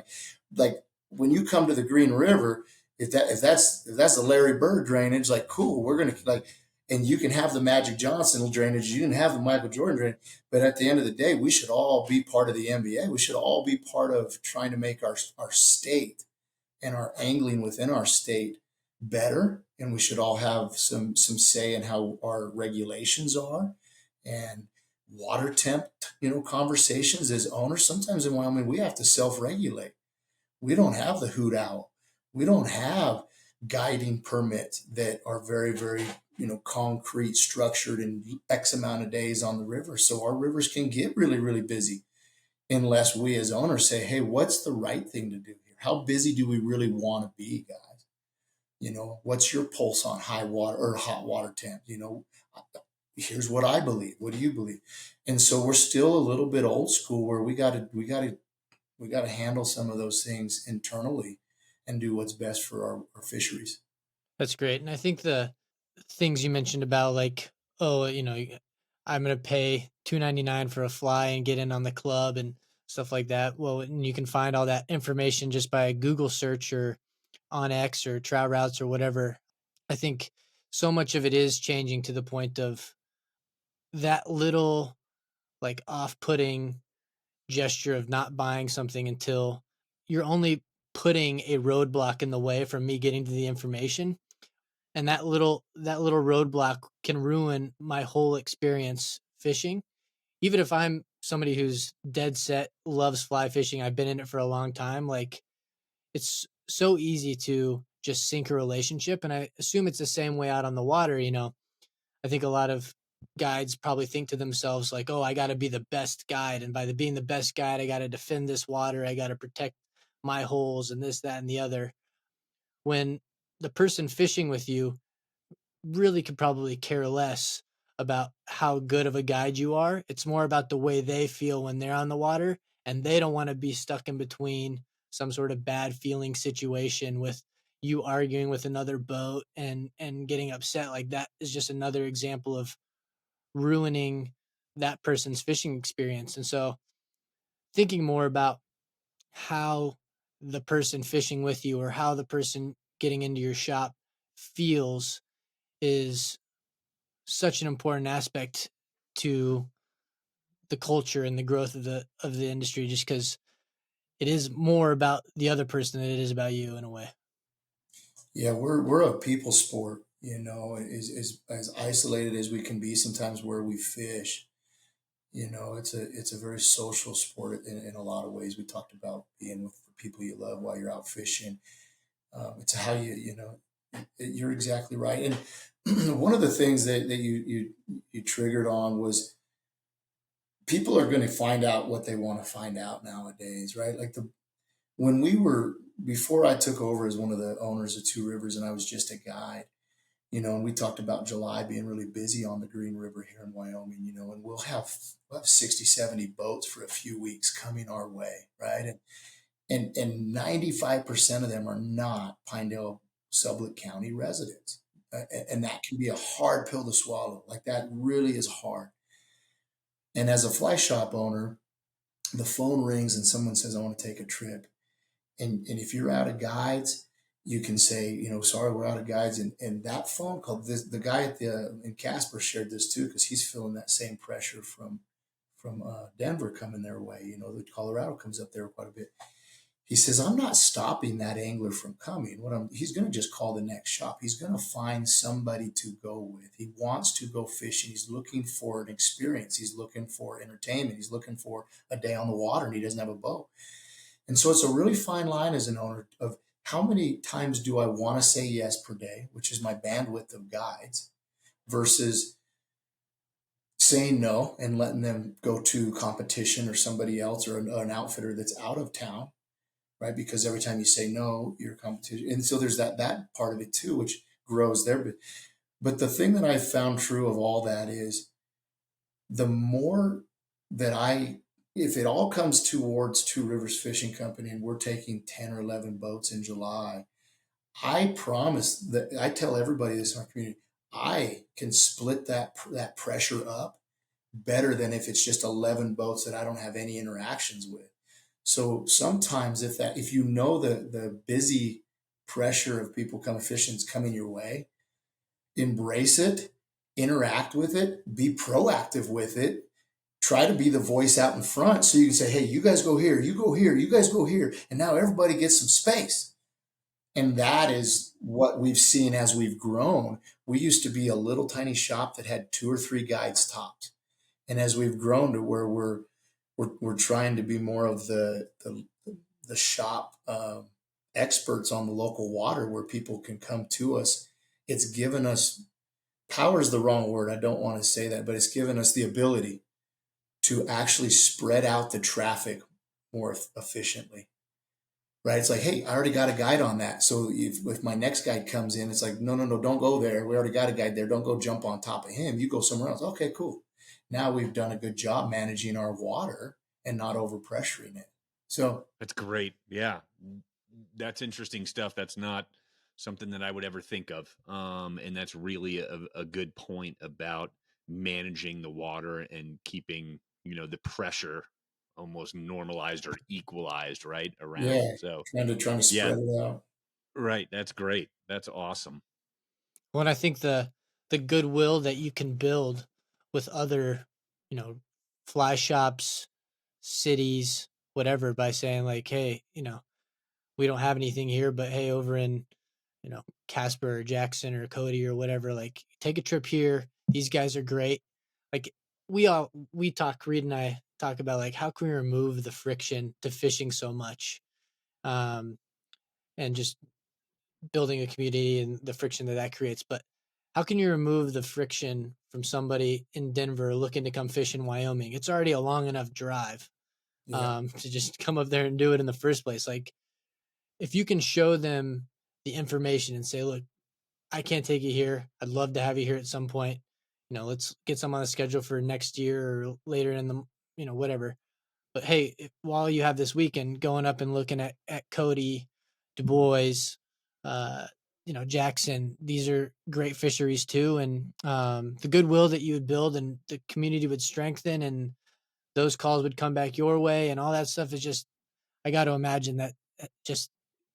Like when you come to the Green River, if that's the Larry Bird drainage, like cool, we're gonna like, and you can have the Magic Johnson drainage, you can have the Michael Jordan drainage, but at the end of the day, we should all be part of the NBA. We should all be part of trying to make our state and our angling within our state better, and we should all have some say in how our regulations are, and water temp conversations as owners. Sometimes in Wyoming we have to self-regulate. We don't have the hoot owl. We don't have guiding permits that are very, very concrete, structured in X amount of days on the river. So our rivers can get really, really busy unless we as owners say, hey, what's the right thing to do here? How busy do we really want to be, guys? What's your pulse on high water or hot water temp? Here's what I believe. What do you believe? And so we're still a little bit old school, where we got to handle some of those things internally and do what's best for our fisheries. That's great. And I think the things you mentioned about like, oh, I'm going to pay $2.99 for a fly and get in on the club and stuff like that. Well, and you can find all that information just by a Google search or on X or Trout Routes or whatever. I think so much of it is changing to the point of that little like off-putting gesture of not buying something until you're only putting a roadblock in the way from me getting to the information. And that little roadblock can ruin my whole experience fishing. Even if I'm somebody who's dead set, loves fly fishing, I've been in it for a long time, like it's so easy to just sink a relationship. And I assume it's the same way out on the water. I think a lot of guides probably think to themselves like, oh, I got to be the best guide, and by being the best guide, I got to defend this water, I got to protect my holes and this, that, and the other, when the person fishing with you really could probably care less about how good of a guide you are. It's more about the way they feel when they're on the water, and they don't want to be stuck in between some sort of bad feeling situation with you arguing with another boat and getting upset. Like that is just another example of ruining that person's fishing experience. And so thinking more about how the person fishing with you or how the person getting into your shop feels is such an important aspect to the culture and the growth of the industry, just because it is more about the other person than it is about you in a way. Yeah, we're a people sport, as isolated as we can be sometimes where we fish. It's a very social sport in a lot of ways. We talked about being with the people you love while you're out fishing. It's how you're exactly right. And one of the things that you triggered on was people are going to find out what they want to find out nowadays, right? Like when we were before I took over as one of the owners of Two Rivers, and I was just a guide. And we talked about July being really busy on the Green River here in Wyoming, and we'll have 60, 70 boats for a few weeks coming our way, right? And 95% of them are not Pinedale Sublette County residents. And that can be a hard pill to swallow. Like that really is hard. And as a fly shop owner, the phone rings and someone says, I want to take a trip. And if you're out of guides, you can say, sorry, we're out of guides. And that phone call, the guy in Casper shared this too, because he's feeling that same pressure from Denver coming their way. The Colorado comes up there quite a bit. He says, I'm not stopping that angler from coming. He's going to just call the next shop. He's going to find somebody to go with. He wants to go fishing. He's looking for an experience. He's looking for entertainment. He's looking for a day on the water, and he doesn't have a boat. And so it's a really fine line as an owner of how many times do I want to say yes per day, which is my bandwidth of guides, versus saying no and letting them go to competition or somebody else or an outfitter that's out of town, right? Because every time you say no, you're competition. And so there's that part of it too, which grows there. But the thing that I found true of all that is the more that if it all comes towards Two Rivers Fishing Company and we're taking 10 or 11 boats in July, I promise that I tell everybody this in our community, I can split that pressure up better than if it's just 11 boats that I don't have any interactions with. So sometimes if the busy pressure of people coming fishing is coming your way, embrace it, interact with it, be proactive with it, try to be the voice out in front so you can say, hey, you guys go here, you go here, you guys go here. And now everybody gets some space. And that is what we've seen as we've grown. We used to be a little tiny shop that had 2 or 3 guides topped. And as we've grown to where we're trying to be more of the shop experts on the local water where people can come to us, it's given us, power is the wrong word. I don't want to say that, but it's given us the ability to actually spread out the traffic more efficiently, right? It's like, hey, I already got a guide on that. So if my next guide comes in, it's like, no, don't go there. We already got a guide there. Don't go jump on top of him. You go somewhere else. Okay, cool. Now we've done a good job managing our water and not overpressuring it. So That's great. Yeah. That's interesting stuff. That's not something that I would ever think of. And that's really a good point about managing the water and keeping, the pressure almost normalized or equalized right around. yeah, So trying to yeah, spread it out. right. That's great. That's awesome. Well, I think the goodwill that you can build with other, you know, fly shops, cities, whatever, by saying like, hey, we don't have anything here, but hey, over in, Casper or Jackson or Cody or whatever, like take a trip here. These guys are great. Like Reid and I talk about like how can we remove the friction to fishing so much, um, and just building a community and the friction that creates. But how can you remove the friction from somebody in Denver looking to come fish in Wyoming? It's already a long enough drive, Yeah. to just come up there and do it in the first place. Like if you can show them the information and say, look, I can't take you here. I'd love to have you here at some point. Let's get some on the schedule for next year or later in the, whatever. But hey, while you have this weekend, going up and looking at Cody, Du Bois, uh, Jackson, these are great fisheries too. And the goodwill that you would build and the community would strengthen and those calls would come back your way and all that stuff is just, I got to imagine that it just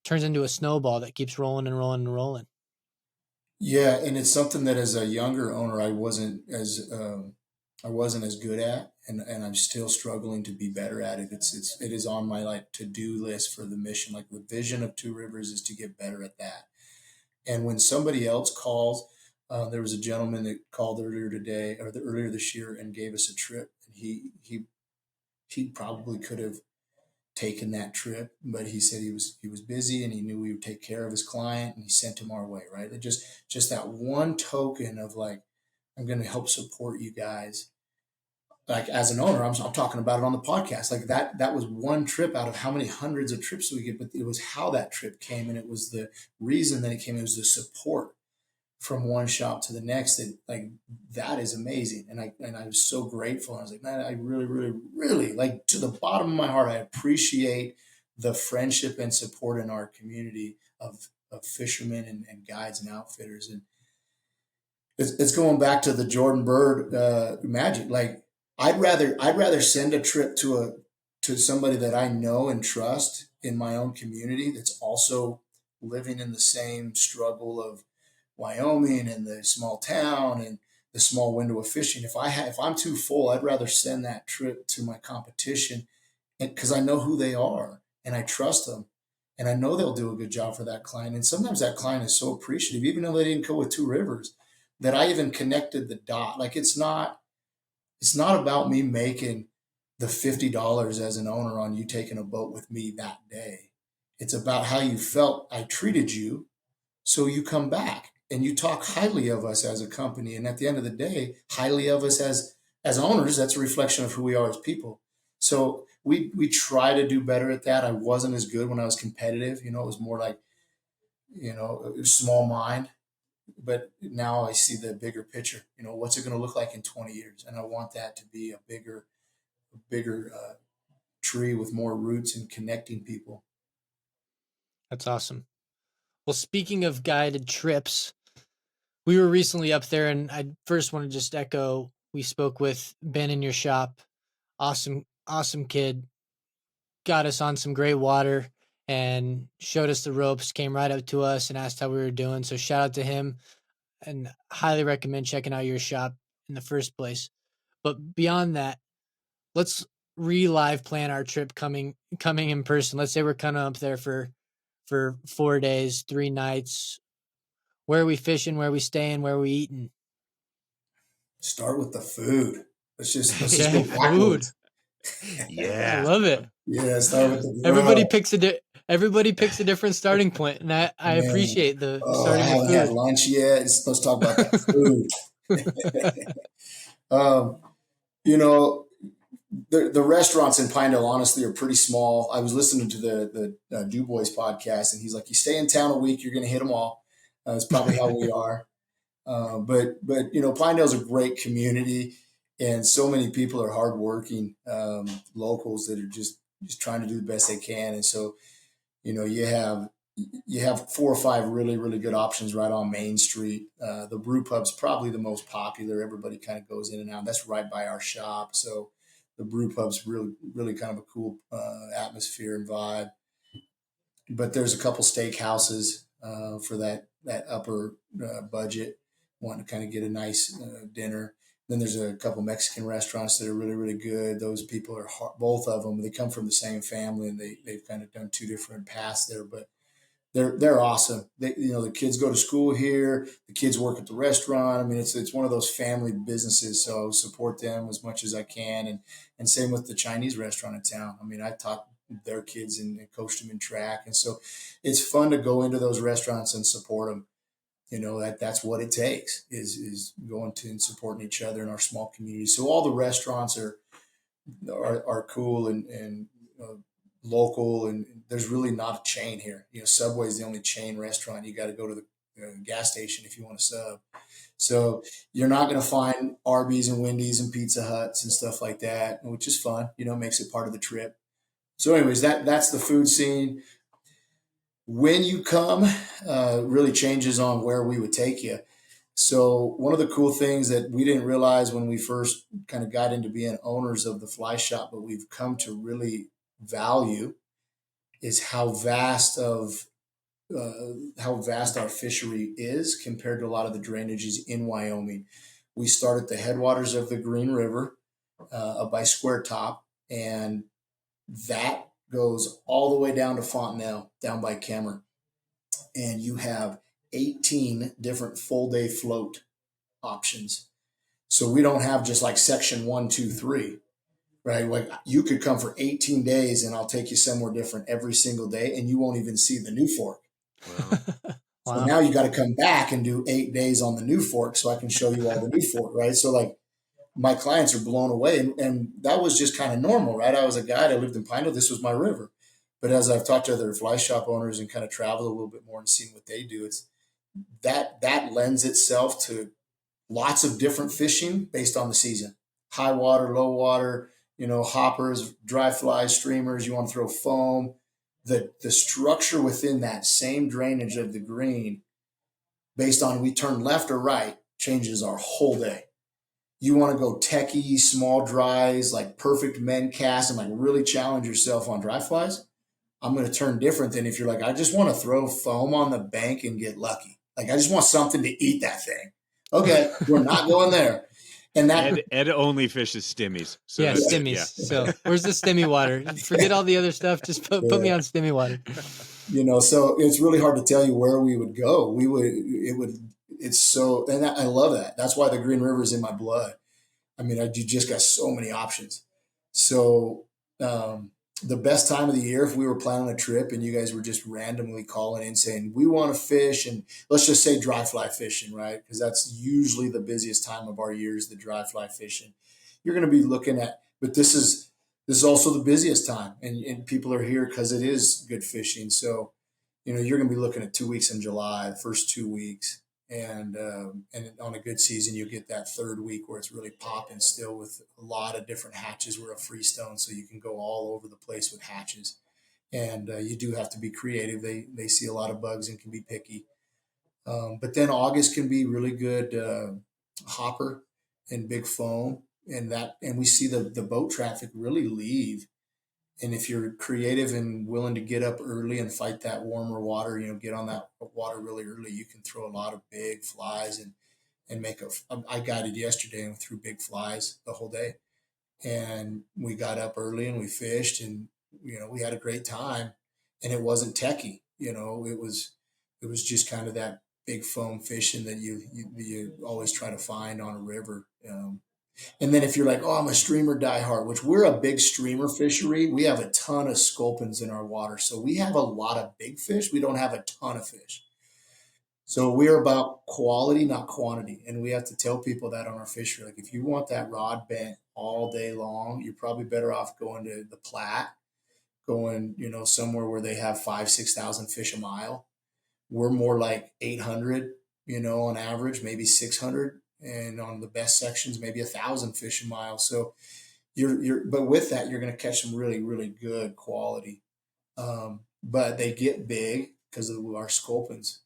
turns into a snowball that keeps rolling and rolling and rolling. Yeah, and it's something that as a younger owner I wasn't as good at, and I'm still struggling to be better at it. It is on my like to do list for the mission. Like the vision of Two Rivers is to get better at that. And when somebody else calls, there was a gentleman that called earlier this year and gave us a trip. And he probably could have taken that trip, but he said he was busy and he knew we would take care of his client, and he sent him our way. Right, and just that one token of like, I'm going to help support you guys. Like as an owner, I'm talking about it on the podcast. Like that was one trip out of how many hundreds of trips we get, but it was how that trip came, and it was the reason that it came. It was the support from one shop to the next. That like that is amazing, and I was so grateful. I was like, man, I really, really, really, like, to the bottom of my heart, I appreciate the friendship and support in our community of fishermen and guides and outfitters. And it's going back to the Jordan Bird magic. Like I'd rather send a trip to somebody that I know and trust in my own community that's also living in the same struggle of Wyoming and the small town and the small window of fishing. If I'm too full, I'd rather send that trip to my competition, because I know who they are and I trust them, and I know they'll do a good job for that client. And sometimes that client is so appreciative, even though they didn't go with Two Rivers, that I even connected the dot. Like it's not about me making the $50 as an owner on you taking a boat with me that day. It's about how you felt I treated you, so you come back and you talk highly of us as a company. And at the end of the day, highly of us as owners. That's a reflection of who we are as people. So we try to do better at that. I wasn't as good when I was competitive. It was more like, small mind. But now I see the bigger picture. What's it going to look like in 20 years? And I want that to be a bigger tree with more roots and connecting people. That's awesome. Well, speaking of guided trips, we were recently up there, and I first want to just echo, we spoke with Ben in your shop. Awesome, awesome kid. Got us on some great water and showed us the ropes, came right up to us and asked how we were doing. So shout out to him, and highly recommend checking out your shop in the first place. But beyond that, let's live plan our trip coming in person. Let's say we're coming up there for 4 days, 3 nights. Where are we fishing? Where are we staying? Where are we eating? Start with the food. Let's just Yeah, go food. backwards. I Yeah. love it. Yeah, start with the Everybody grill. picks everybody picks a different starting point, and I Man, appreciate the oh, I starting with haven't had food. lunch yet. Let's talk about that food. um, you know, the restaurants in Pinedale, honestly, are pretty small. I was listening to the Du Bois podcast, and he's like, "You stay in town a week, you're going to hit them all." It's probably how we are. But Pinedale's a great community, and so many people are hardworking locals that are just trying to do the best they can. And so you have 4 or 5 really, really good options right on Main Street. The Brew Pub's probably the most popular. Everybody kind of goes in and out. That's right by our shop, so the Brew Pub's really, really kind of a cool atmosphere and vibe. But there's a couple steakhouses for that upper budget, wanting to kind of get a nice dinner. Then there's a couple Mexican restaurants that are really, really good. Those people are both of them. They come from the same family, and they've kind of done 2 different paths there, but they're awesome. The kids go to school here. The kids work at the restaurant. I mean, it's one of those family businesses. So support them as much as I can, and same with the Chinese restaurant in town. I mean, I taught their kids and coached them in track, and so it's fun to go into those restaurants and support them. That's what it takes is going to and supporting each other in our small community. So all the restaurants are cool and local, and there's really not a chain here. Subway's the only chain restaurant. You got to go to the gas station if you want to sub. So you're not going to find Arby's and Wendy's and Pizza Huts and stuff like that, which is fun. Makes it part of the trip. So, anyways, that's the food scene. When you come, really changes on where we would take you. So one of the cool things that we didn't realize when we first kind of got into being owners of the fly shop, but we've come to really value, is how vast our fishery is compared to a lot of the drainages in Wyoming. We start at the headwaters of the Green River up by Square Top, and that goes all the way down to Fontenelle, down by Kemmer. And you have 18 different full day float options. So we don't have just like section 1, 2, 3, right? Like you could come for 18 days and I'll take you somewhere different every single day and you won't even see the new fork. Wow. So Wow. now you got to come back and do 8 days on the new fork so I can show you all the new fork, right? So like my clients are blown away. And that was just kind of normal, right? I was a guide. I lived in Pinedale. This was my river. But as I've talked to other fly shop owners and kind of traveled a little bit more and seen what they do, it's that lends itself to lots of different fishing based on the season. High water, low water, hoppers, dry flies, streamers, you want to throw foam. The structure within that same drainage of the green, based on we turn left or right, changes our whole day. You want to go techie, small dries, like perfect men cast and like really challenge yourself on dry flies. I'm going to turn different than if you're like, I just want to throw foam on the bank and get lucky. Like, I just want something to eat that thing. Okay, we're not going there. And that Ed only fishes stimmies. So Yeah, that's it, stimmies. yeah. So where's the stimmy water? Forget all the other stuff. Just put me on stimmy water. So it's really hard to tell you where we would go. And I love that. That's why the Green River is in my blood. I mean, you just got so many options. So, the best time of the year, if we were planning a trip and you guys were just randomly calling in saying, we want to fish, and let's just say dry fly fishing, right? Because that's usually the busiest time of our year is the dry fly fishing. You're going to be looking at, but this is also the busiest time and people are here because it is good fishing. So, you're going to be looking at 2 weeks in July, the first 2 weeks. And on a good season, you get that third week where it's really popping still with a lot of different hatches. We're a freestone, so you can go all over the place with hatches. And you do have to be creative. They see a lot of bugs and can be picky. But then August can be really good hopper and big foam. And we see the boat traffic really leave. And if you're creative and willing to get up early and fight that warmer water, get on that water really early, you can throw a lot of big flies and make I guided yesterday and threw big flies the whole day. And we got up early and we fished and, we had a great time and it wasn't techie, it was just kind of that big foam fishing that you always try to find on a river. And then if you're like, oh, I'm a streamer diehard, which we're a big streamer fishery, we have a ton of sculpins in our water. So we have a lot of big fish. We don't have a ton of fish. So we're about quality, not quantity. And we have to tell people that on our fishery. Like if you want that rod bent all day long, you're probably better off going to the Platte, going, somewhere where they have 5,000-6,000 fish a mile. We're more like 800, on average, maybe 600. And on the best sections, maybe 1,000 fish a mile. So but with that, you're going to catch some really, really good quality. But they get big because of our sculpins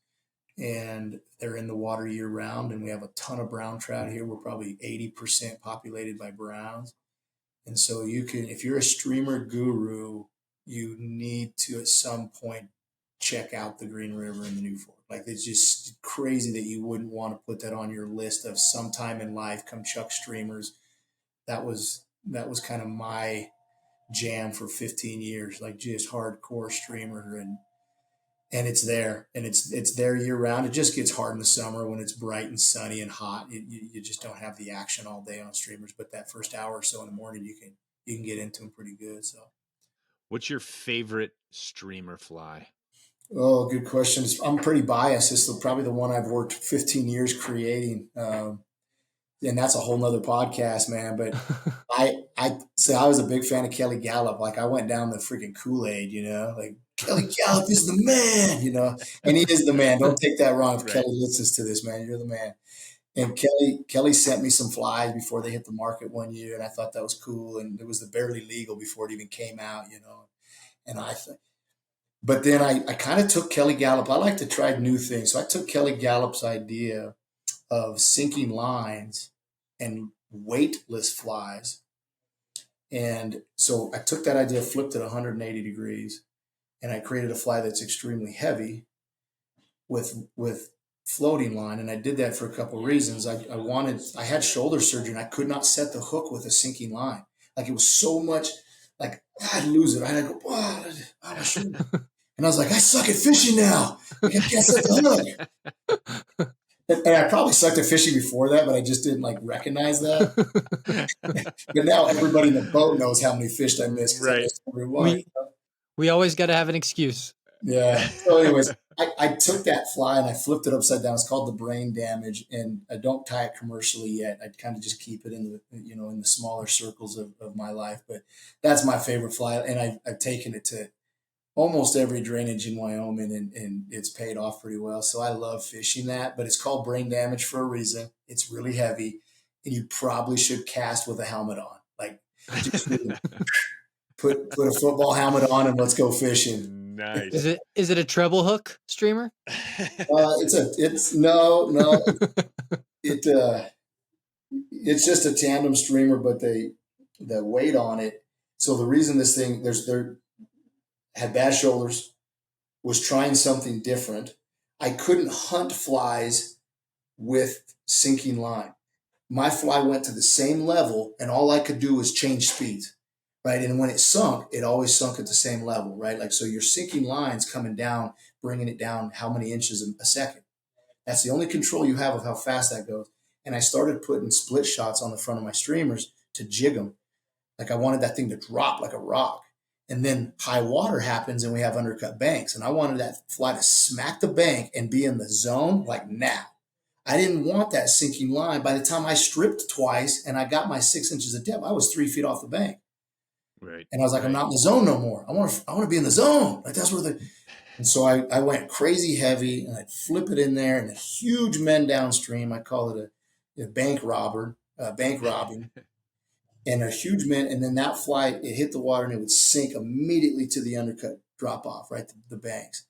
and they're in the water year round. And we have a ton of brown trout here. We're probably 80% populated by browns. And so if you're a streamer guru, you need to at some point check out the Green River and the New Fork. Like it's just crazy that you wouldn't want to put that on your list of sometime in life, come chuck streamers. That was kind of my jam for 15 years, like just hardcore streamer and it's there and it's there year round. It just gets hard in the summer when it's bright and sunny and hot. You just don't have the action all day on streamers, but that first hour or so in the morning, you can get into them pretty good. So what's your favorite streamer fly? Oh, good question. I'm pretty biased. This is probably the one I've worked 15 years creating. And that's a whole nother podcast, man. But I was a big fan of Kelly Gallup. Like I went down the freaking Kool-Aid, like Kelly Gallup is the man, and he is the man. Don't take that wrong. If Right. Kelly listens to this, man, you're the man. And Kelly sent me some flies before they hit the market one year. And I thought that was cool. And it was the barely legal before it even came out, and but then I kind of took Kelly Gallup. I like to try new things. So I took Kelly Gallup's idea of sinking lines and weightless flies. And so I took that idea, flipped it 180 degrees, and I created a fly that's extremely heavy with floating line. And I did that for a couple of reasons. I had shoulder surgery and I could not set the hook with a sinking line. Like it was so much like I'd lose it. I'd go, oh, I'm a shooter. And I was like, I suck at fishing now. Like, I can't set the hook. And I probably sucked at fishing before that, but I just didn't like recognize that. But now everybody in the boat knows how many fish I missed because I Right. missed every one. We always got to have an excuse. Yeah. So, anyways, I took that fly and I flipped it upside down. It's called the brain damage, and I don't tie it commercially yet. I kind of just keep it in the smaller circles of my life. But that's my favorite fly, and I've taken it to almost every drainage in Wyoming, and it's paid off pretty well. So I love fishing that. But it's called brain damage for a reason. It's really heavy, and you probably should cast with a helmet on. Like, just put a football helmet on and let's go fishing. Nice. Is it a treble hook streamer? It's just a tandem streamer, but the weight on it. So the reason this thing there had bad shoulders, was trying something different. I couldn't hunt flies with sinking line. My fly went to the same level, and all I could do was change speeds. Right. And when it sunk, it always sunk at the same level, right? Like, so your sinking line's coming down, bringing it down how many inches a second. That's the only control you have of how fast that goes. And I started putting split shots on the front of my streamers to jig them. Like, I wanted that thing to drop like a rock. And then high water happens and we have undercut banks. And I wanted that fly to smack the bank and be in the zone like now. I didn't want that sinking line. By the time I stripped twice and I got my 6 inches of depth, I was 3 feet off the bank. Right. And I was like, I'm not in the zone no more. I want to be in the zone. Like, that's where and so I went crazy heavy, and I'd flip it in there, and a huge men downstream. I call it a bank robbing, and a huge men. And then that fly, it hit the water and it would sink immediately to the undercut drop off, right? The banks.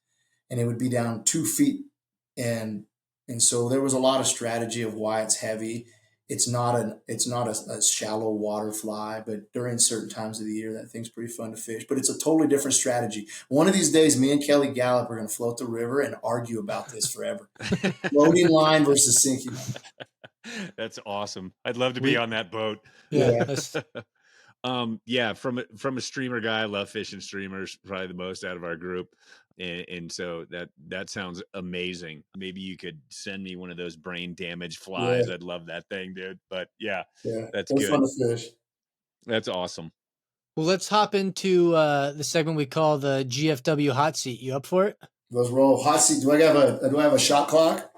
And it would be down 2 feet. And so there was a lot of strategy of why it's heavy. It's not a shallow water fly, but during certain times of the year, that thing's pretty fun to fish. But it's a totally different strategy. One of these days, me and Kelly Gallup are going to float the river and argue about this forever. Floating line versus sinking line. That's awesome. I'd love to be on that boat. Yeah. From a streamer guy, I love fishing streamers, probably the most out of our group. And so that sounds amazing. Maybe you could send me one of those brain damage flies. Yeah. I'd love that thing, dude. But yeah, that's good. Fun to fish. That's awesome. Well, let's hop into the segment we call the GFW hot seat. You up for it? Let's roll. Hot seat. Do I have a shot clock?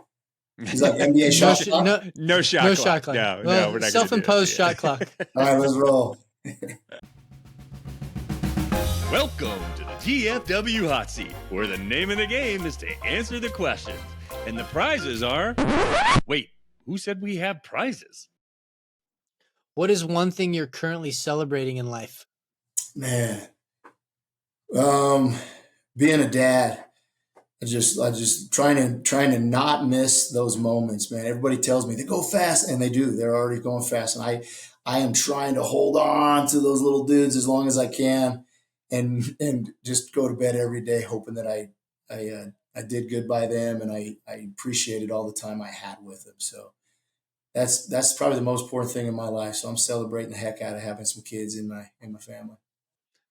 Is that NBA shot clock? No shot clock. No, we're not. Self-imposed shot clock. All right, let's roll. Welcome to the GFW Hot Seat, where the name of the game is to answer the questions. And the prizes are... Wait, who said we have prizes? What is one thing you're currently celebrating in life? Man, being a dad. I just trying to not miss those moments, man. Everybody tells me they go fast, and they do. They're already going fast. And I am trying to hold on to those little dudes as long as I can. And just go to bed every day hoping that I did good by them, and I appreciated all the time I had with them. So that's probably the most important thing in my life. So I'm celebrating the heck out of having some kids in my family.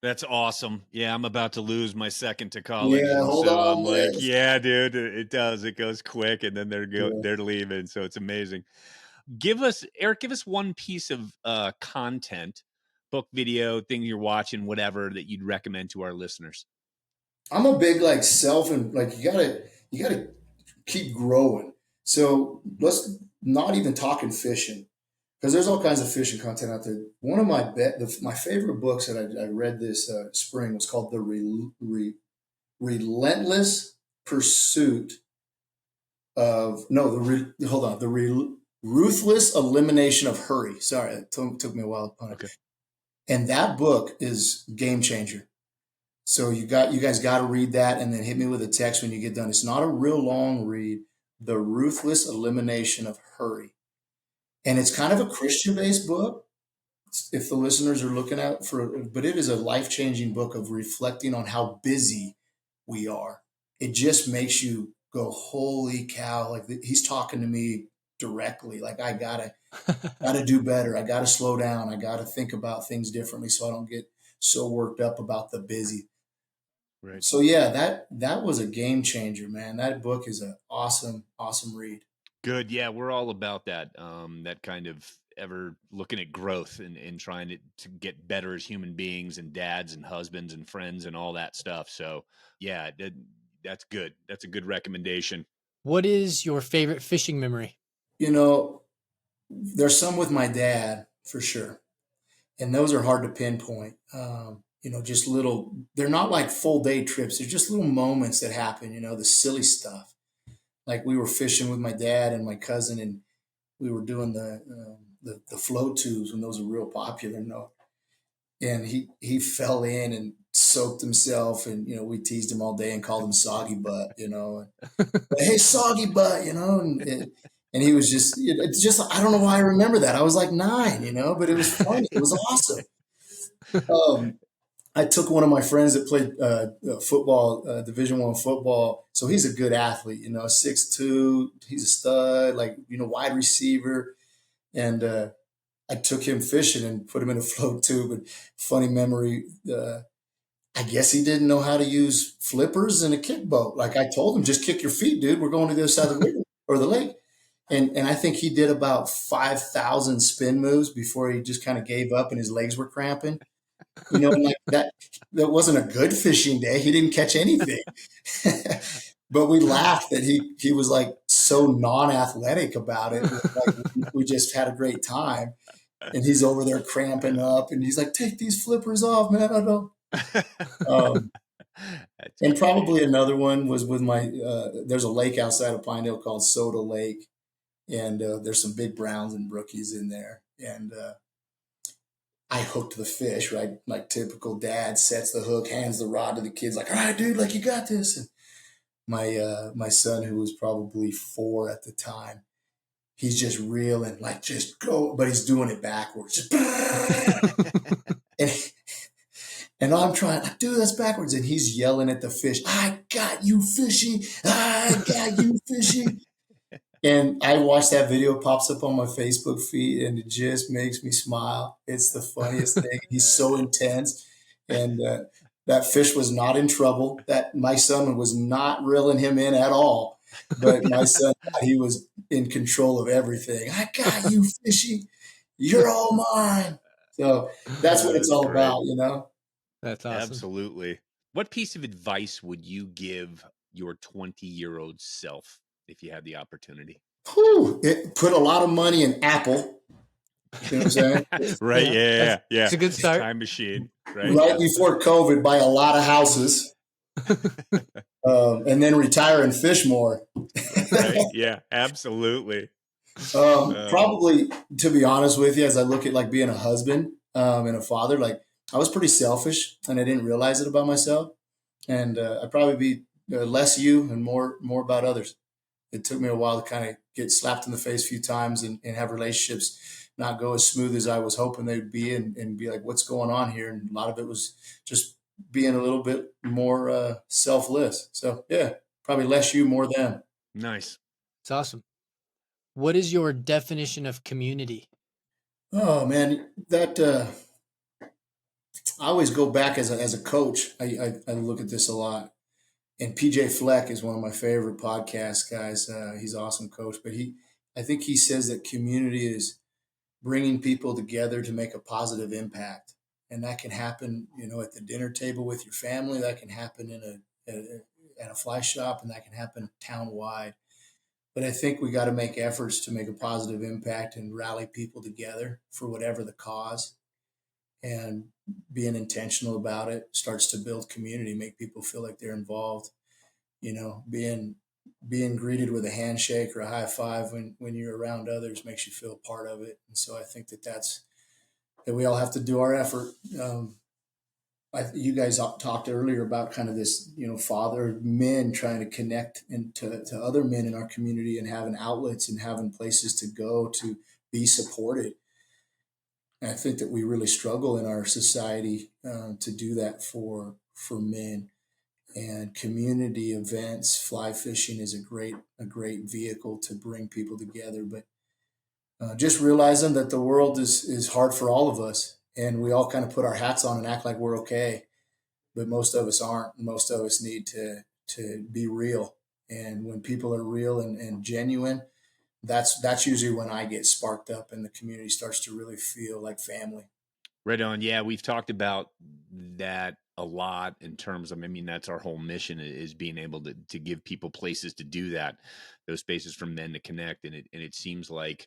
That's awesome. Yeah, I'm about to lose my second to college. Yeah, hold on. I'm like, yeah, dude, it does. It goes quick, and then they're leaving. So it's amazing. Eric, give us one piece of content, book, video, thing you're watching, whatever, that you'd recommend to our listeners. I'm a big you gotta keep growing. So let's not even talking fishing, because there's all kinds of fishing content out there. One of my favorite books that I read this spring was called The Relentless Pursuit of the Ruthless Elimination of Hurry. Sorry, it took me a while to pun it. Okay. And that book is game changer. So you guys got to read that, and then hit me with a text when you get done. It's not a real long read. The Ruthless Elimination of Hurry. And it's kind of a Christian-based book, if the listeners are looking out but it is a life-changing book of reflecting on how busy we are. It just makes you go, holy cow. Like, he's talking to me directly. Like, I gotta do better. I gotta slow down. I gotta think about things differently so I don't get so worked up about the busy. Right. So yeah, that was a game changer, man. That book is an awesome read. Good. Yeah, we're all about that. That kind of ever looking at growth and trying to get better as human beings and dads and husbands and friends and all that stuff. So yeah, that's good. That's a good recommendation. What is your favorite fishing memory? You know, there's some with my dad for sure, and those are hard to pinpoint. Just little. They're not like full day trips. They're just little moments that happen. The silly stuff. Like we were fishing with my dad and my cousin, and we were doing the flow tubes when those were real popular. And he fell in and soaked himself, and we teased him all day and called him Soggy Butt. Hey, Soggy Butt, and he was just, it's just, I don't know why I remember that. I was like 9, but it was funny. It was awesome. I took one of my friends that played football, Division I football. So he's a good athlete, 6'2", he's a stud, like, wide receiver. And I took him fishing and put him in a float tube. And funny memory, I guess he didn't know how to use flippers and a kick boat. Like I told him, just kick your feet, dude. We're going to the other side of the river or the lake. And I think he did about 5,000 spin moves before he just kind of gave up and his legs were cramping. Like that wasn't a good fishing day. He didn't catch anything. But we laughed that he was like so non-athletic about it. Like we just had a great time. And he's over there cramping up and he's like, take these flippers off, man. I don't. And probably another one was with there's a lake outside of Pinedale called Soda Lake. And there's some big browns and brookies in there. And I hooked the fish, right? Like typical dad sets the hook, hands the rod to the kids like, all right, dude, like you got this. And my son, who was probably 4 at the time, he's just reeling, like just go, but he's doing it backwards. Just, and I'm trying, like, dude, that's backwards. And he's yelling at the fish, I got you, fishy. I got you, fishy. And I watch that video, pops up on my Facebook feed, and it just makes me smile. It's the funniest thing. He's so intense. And that fish was not in trouble. That my son was not reeling him in at all. But my son, he was in control of everything. I got you, fishy. You're all mine. So that's what it's all great. about, That's awesome. Absolutely. What piece of advice would you give your 20-year-old self if you had the opportunity? It put a lot of money in Apple. You know what I'm saying? Right. Yeah. It's a good start. Time machine. Right. Right before COVID, buy a lot of houses. And then retire and fish more. Right. Yeah, absolutely. Probably, to be honest with you, as I look at like being a husband and a father, like I was pretty selfish and I didn't realize it about myself. And I'd probably be less you and more about others. It took me a while to kind of get slapped in the face a few times and have relationships not go as smooth as I was hoping they'd be and be like, what's going on here? And a lot of it was just being a little bit more selfless. So yeah, probably less you, more them. Nice. It's awesome. What is your definition of community? Oh man, that I always go back as a coach. I look at this a lot. And PJ Fleck is one of my favorite podcast guys. He's an awesome coach, but I think he says that community is bringing people together to make a positive impact. And that can happen, at the dinner table with your family. That can happen at a fly shop, and that can happen town-wide. But I think we got to make efforts to make a positive impact and rally people together for whatever the cause. And being intentional about it starts to build community, make people feel like they're involved. Being greeted with a handshake or a high five when you're around others makes you feel part of it. And so I think that we all have to do our effort. You guys talked earlier about kind of this, father men trying to connect to other men in our community and having outlets and having places to go to be supported. And I think that we really struggle in our society to do that for men. And community events, fly fishing is a great vehicle to bring people together. But just realizing that the world is hard for all of us, and we all kind of put our hats on and act like we're okay. but most of us aren't. Most of us need to be real. And when people are real and genuine, that's usually when I get sparked up and the community starts to really feel like family. Right on. Yeah, we've talked about that a lot in terms of, I mean, that's our whole mission, is being able to give people places to do that, those spaces for men to connect. And it seems like,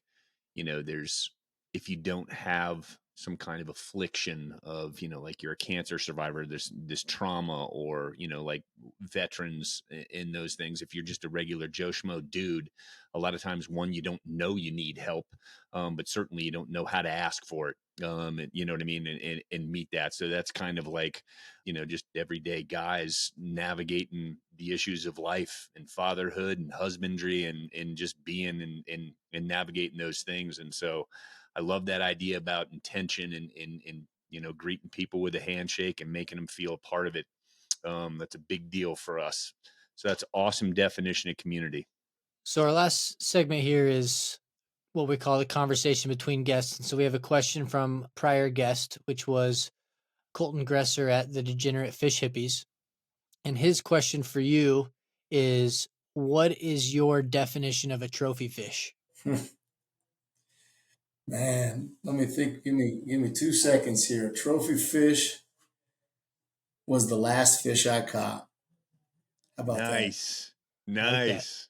there's, if you don't have some kind of affliction of, like you're a cancer survivor, this trauma, or, like veterans in those things, if you're just a regular Joe Schmo dude, a lot of times, one, you don't know you need help, but certainly you don't know how to ask for it. You know what I mean? And meet that. So that's kind of like, just everyday guys navigating the issues of life and fatherhood and husbandry and just being and navigating those things. And so I love that idea about intention and greeting people with a handshake and making them feel a part of it. That's a big deal for us. So that's awesome definition of community. So our last segment here is what we call the conversation between guests. And so we have a question from prior guest, which was Colton Gresser at the Degenerate Fish Hippies. And his question for you is, what is your definition of a trophy fish? Man, let me think. Give me 2 seconds here. Trophy fish was the last fish I caught. How about Nice. that? Nice.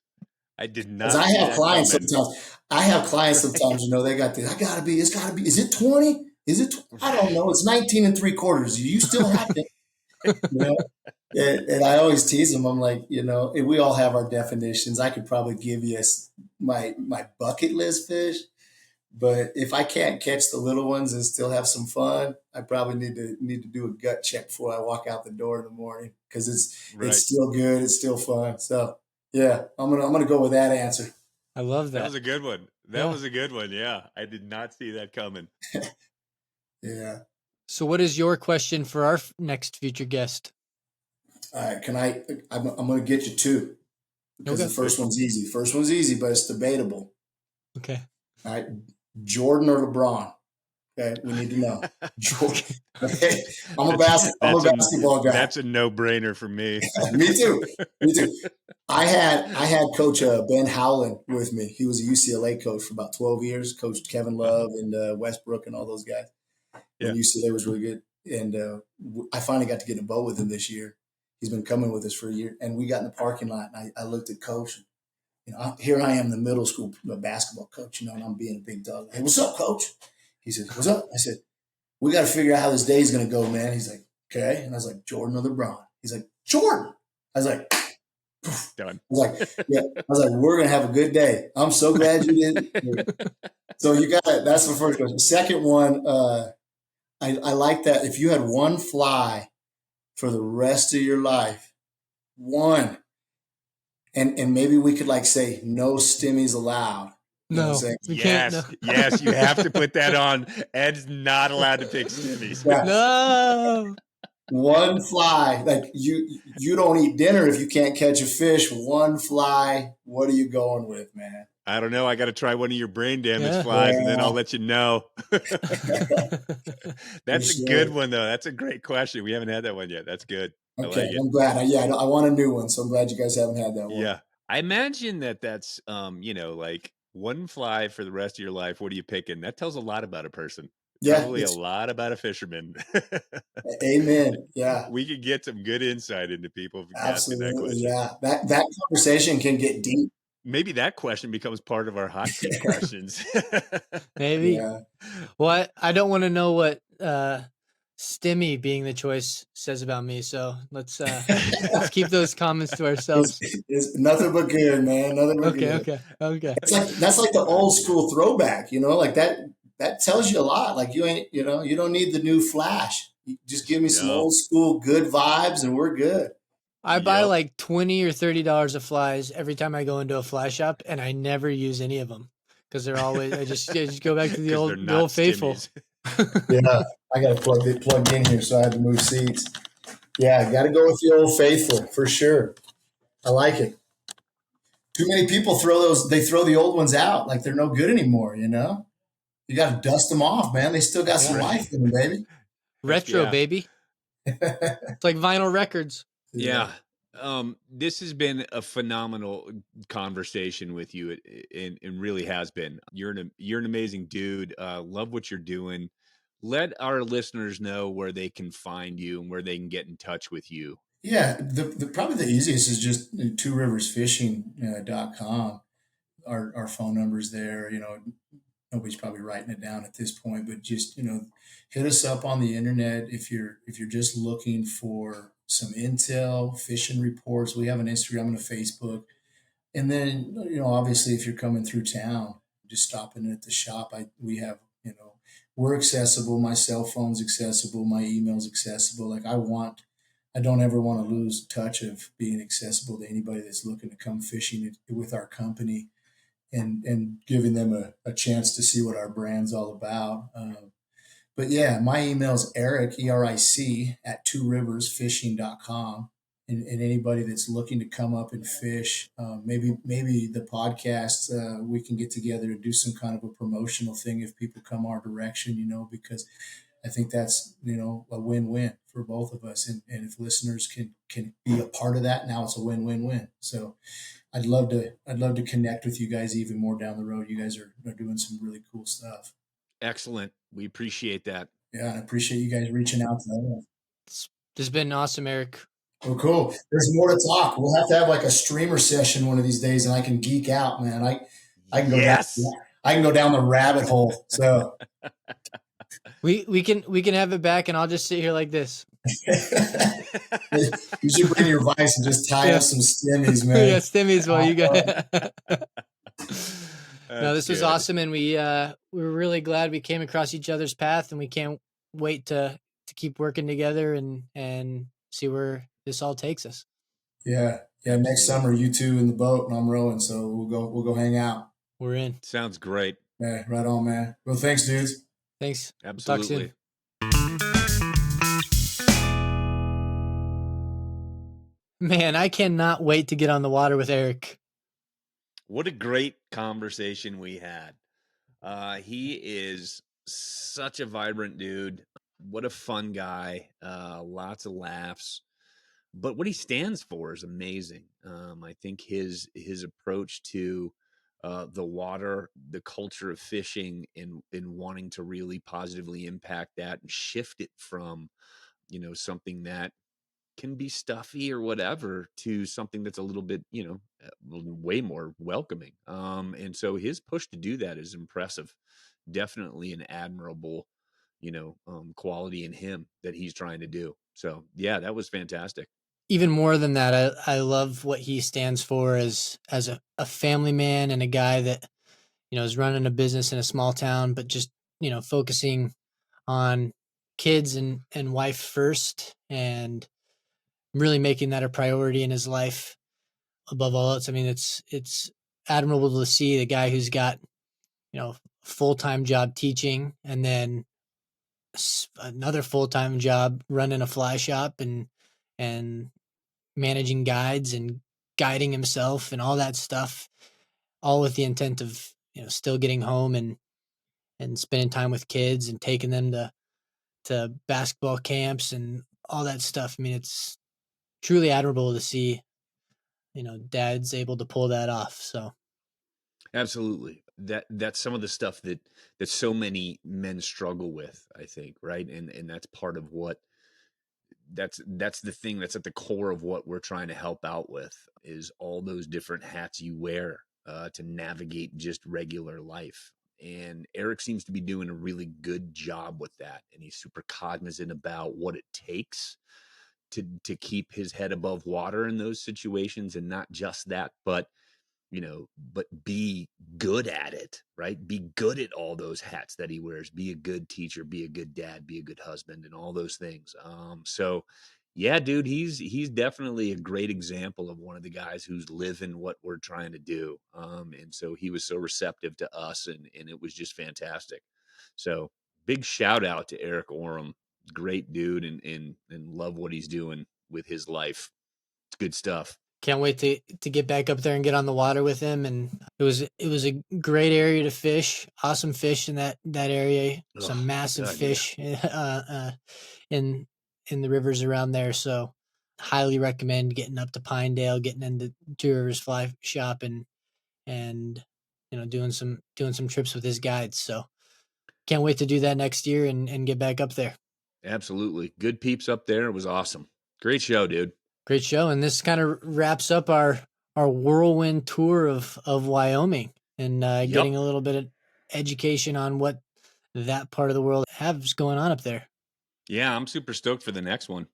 I did not. Because I have clients sometimes, they got this. It's gotta be, is it 20? Is it, I don't know. It's 19 3/4. You still have to, and I always tease them. I'm like, we all have our definitions. I could probably give you my bucket list fish, but if I can't catch the little ones and still have some fun, I probably need to do a gut check before I walk out the door in the morning, because it's still good. It's still fun. So yeah, I'm gonna go with that answer. I love that. That was a good one. That was a good one. Yeah, I did not see that coming. Yeah. So what is your question for our next future guest? All right, I'm going to get you 2, because the first one's easy. But it's debatable. Okay. All right, Jordan or LeBron? Okay, we need to know. Jordan. Okay, I'm a basketball guy. That's a no-brainer for me. Me too. I had Coach Ben Howland with me. He was a UCLA coach for about 12 years. Coached Kevin Love and Westbrook and all those guys. Yeah. And UCLA was really good. And I finally got to get in a boat with him this year. He's been coming with us for a year. And we got in the parking lot, and I looked at Coach. And, here I am, the middle school basketball coach, and I'm being a big dog. Hey, what's up, Coach? He said, what's up? I said, we got to figure out how this day is going to go, man. He's like, okay. And I was like, Jordan or LeBron? He's like, Jordan. I was like, done. I was like, yeah. I was like, we're going to have a good day. I'm so glad you did. So you got it. That's the first question. Second one, I like that. If you had one fly for the rest of your life, one, and maybe we could say no stimmies allowed. No, we can't. No. Yes, you have to put that on. Ed's not allowed to pick stimmies. Yeah. No. One fly, you don't eat dinner if you can't catch a fish. One fly, what are you going with, man? I don't know. I got to try one of your brain damage flies, and then I'll let you know. That's a good one, though. That's a great question. We haven't had that one yet. That's good. Okay, I'm glad. I want a new one, so I'm glad you guys haven't had that one. Yeah, I imagine that's one fly for the rest of your life. What are you picking? That tells a lot about a person. Yeah, probably a lot about a fisherman. Amen. Yeah, we could get some good insight into people. Absolutely. That question. Yeah, that conversation can get deep. Maybe that question becomes part of our hot seat questions. Maybe. Yeah. Well, I don't want to know what Stimmy being the choice says about me. So let's keep those comments to ourselves. It's nothing but good, man. Nothing but good. Okay. That's like the old school throwback, that tells you a lot. You ain't, you don't need the new flash. You just give me some old school good vibes and we're good. I buy $20 or $30 of flies every time I go into a fly shop, and I never use any of them because they're always. I just go back to the old faithful. Yeah, I got to plug in here, so I had to move seats. Yeah, got to go with the old faithful for sure. I like it. Too many people throw the old ones out like they're no good anymore. You got to dust them off, man. They still got some life in them, baby. Retro, baby. It's like vinyl records. Yeah. This has been a phenomenal conversation with you. It really has been. You're an amazing dude. Love what you're doing. Let our listeners know where they can find you and where they can get in touch with you. Yeah, the probably the easiest is just tworiversfishing.com. Our phone numbers there. Nobody's probably writing it down at this point, but just hit us up on the internet if you're just looking for some intel, fishing reports. We have an Instagram and a Facebook, and then obviously if you're coming through town, just stopping at the shop. We have we're accessible. My cell phone's accessible. My email's accessible. Like I don't ever want to lose touch of being accessible to anybody that's looking to come fishing with our company and giving them a chance to see what our brand's all about. But yeah, my email is Eric, ERIC, at tworiversfishing.com. And anybody that's looking to come up and fish, maybe the podcast, we can get together and do some kind of a promotional thing if people come our direction, because I think that's a win-win for both of us, and if listeners can be a part of that, now it's a win-win-win. So I'd love to connect with you guys even more down the road. You guys are doing some really cool stuff. Excellent. We appreciate that. Yeah, I appreciate you guys reaching out to us. This has been awesome, Eric. Oh, cool. There's more to talk. We'll have to have like a streamer session one of these days, and I can geek out, man. I can go Yes. down, I can go down the rabbit hole. So We can have it back, and I'll just sit here like this. you should bring your vice and just tie up some stimmies, man. Yeah, stimmies while you got. No, this was good. awesome, and we're really glad we came across each other's path, and we can't wait to keep working together and see where this all takes us. Yeah. Next summer, you two in the boat, and I'm rowing, so we'll go hang out. We're in. Sounds great. Yeah, right on, man. Well, thanks, dudes. Thanks. Absolutely. Talk soon. Man, I cannot wait to get on the water with Eric. What a great conversation we had. He is such a vibrant dude. What a fun guy. Lots of laughs. But what he stands for is amazing. I think his approach to the water, the culture of fishing, and wanting to really positively impact that and shift it from, something that can be stuffy or whatever to something that's a little bit, way more welcoming. And so his push to do that is impressive. Definitely an admirable, quality in him that he's trying to do. So yeah, that was fantastic. Even more than that, I love what he stands for as a family man and a guy that, is running a business in a small town, but just, focusing on kids and wife first, and really making that a priority in his life above all else. I mean, it's admirable to see the guy who's got, full-time job teaching, and then another full-time job running a fly shop and managing guides and guiding himself and all that stuff, all with the intent of, still getting home and spending time with kids and taking them to basketball camps and all that stuff. I mean, it's truly admirable to see, dad's able to pull that off. So Absolutely. That's some of the stuff that so many men struggle with, I think, right? And that's part of what that's the thing that's at the core of what we're trying to help out with, is all those different hats you wear to navigate just regular life. And Eric seems to be doing a really good job with that, and he's super cognizant about what it takes to keep his head above water in those situations, and not just that, but be good at it, right? Be good at all those hats that he wears. Be a good teacher, be a good dad, be a good husband, and all those things. So yeah, dude, he's definitely a great example of one of the guys who's living what we're trying to do. And so he was so receptive to us, and it was just fantastic. So big shout out to Eric Oram. Great dude, and love what he's doing with his life. It's good stuff. can't wait to get back up there and get on the water with him. And it was a great area to fish. Awesome fish in that area. Some massive God, fish in in the rivers around there. So highly recommend getting up to Pinedale, getting into Two Rivers Fly Shop and doing some trips with his guides. So can't wait to do that next year and get back up there. Absolutely. Good peeps up there. It was awesome. Great show, dude. Great show. And this kind of wraps up our whirlwind tour of Wyoming and getting a little bit of education on what that part of the world has going on up there. Yeah, I'm super stoked for the next one.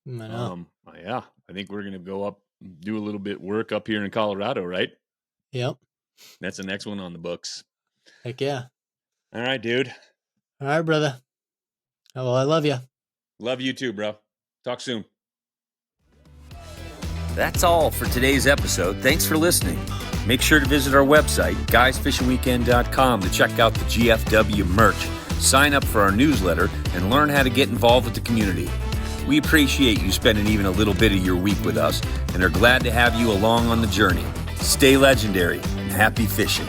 I know. Yeah, I think we're going to go up, do a little bit work up here in Colorado, right? Yep. That's the next one on the books. Heck yeah. All right, dude. All right, brother. Oh, well, I love you. Love you too, bro. Talk soon. That's all for today's episode. Thanks for listening. Make sure to visit our website, guysfishingweekend.com, to check out the GFW merch, sign up for our newsletter, and learn how to get involved with the community. We appreciate you spending even a little bit of your week with us and are glad to have you along on the journey. Stay legendary and happy fishing.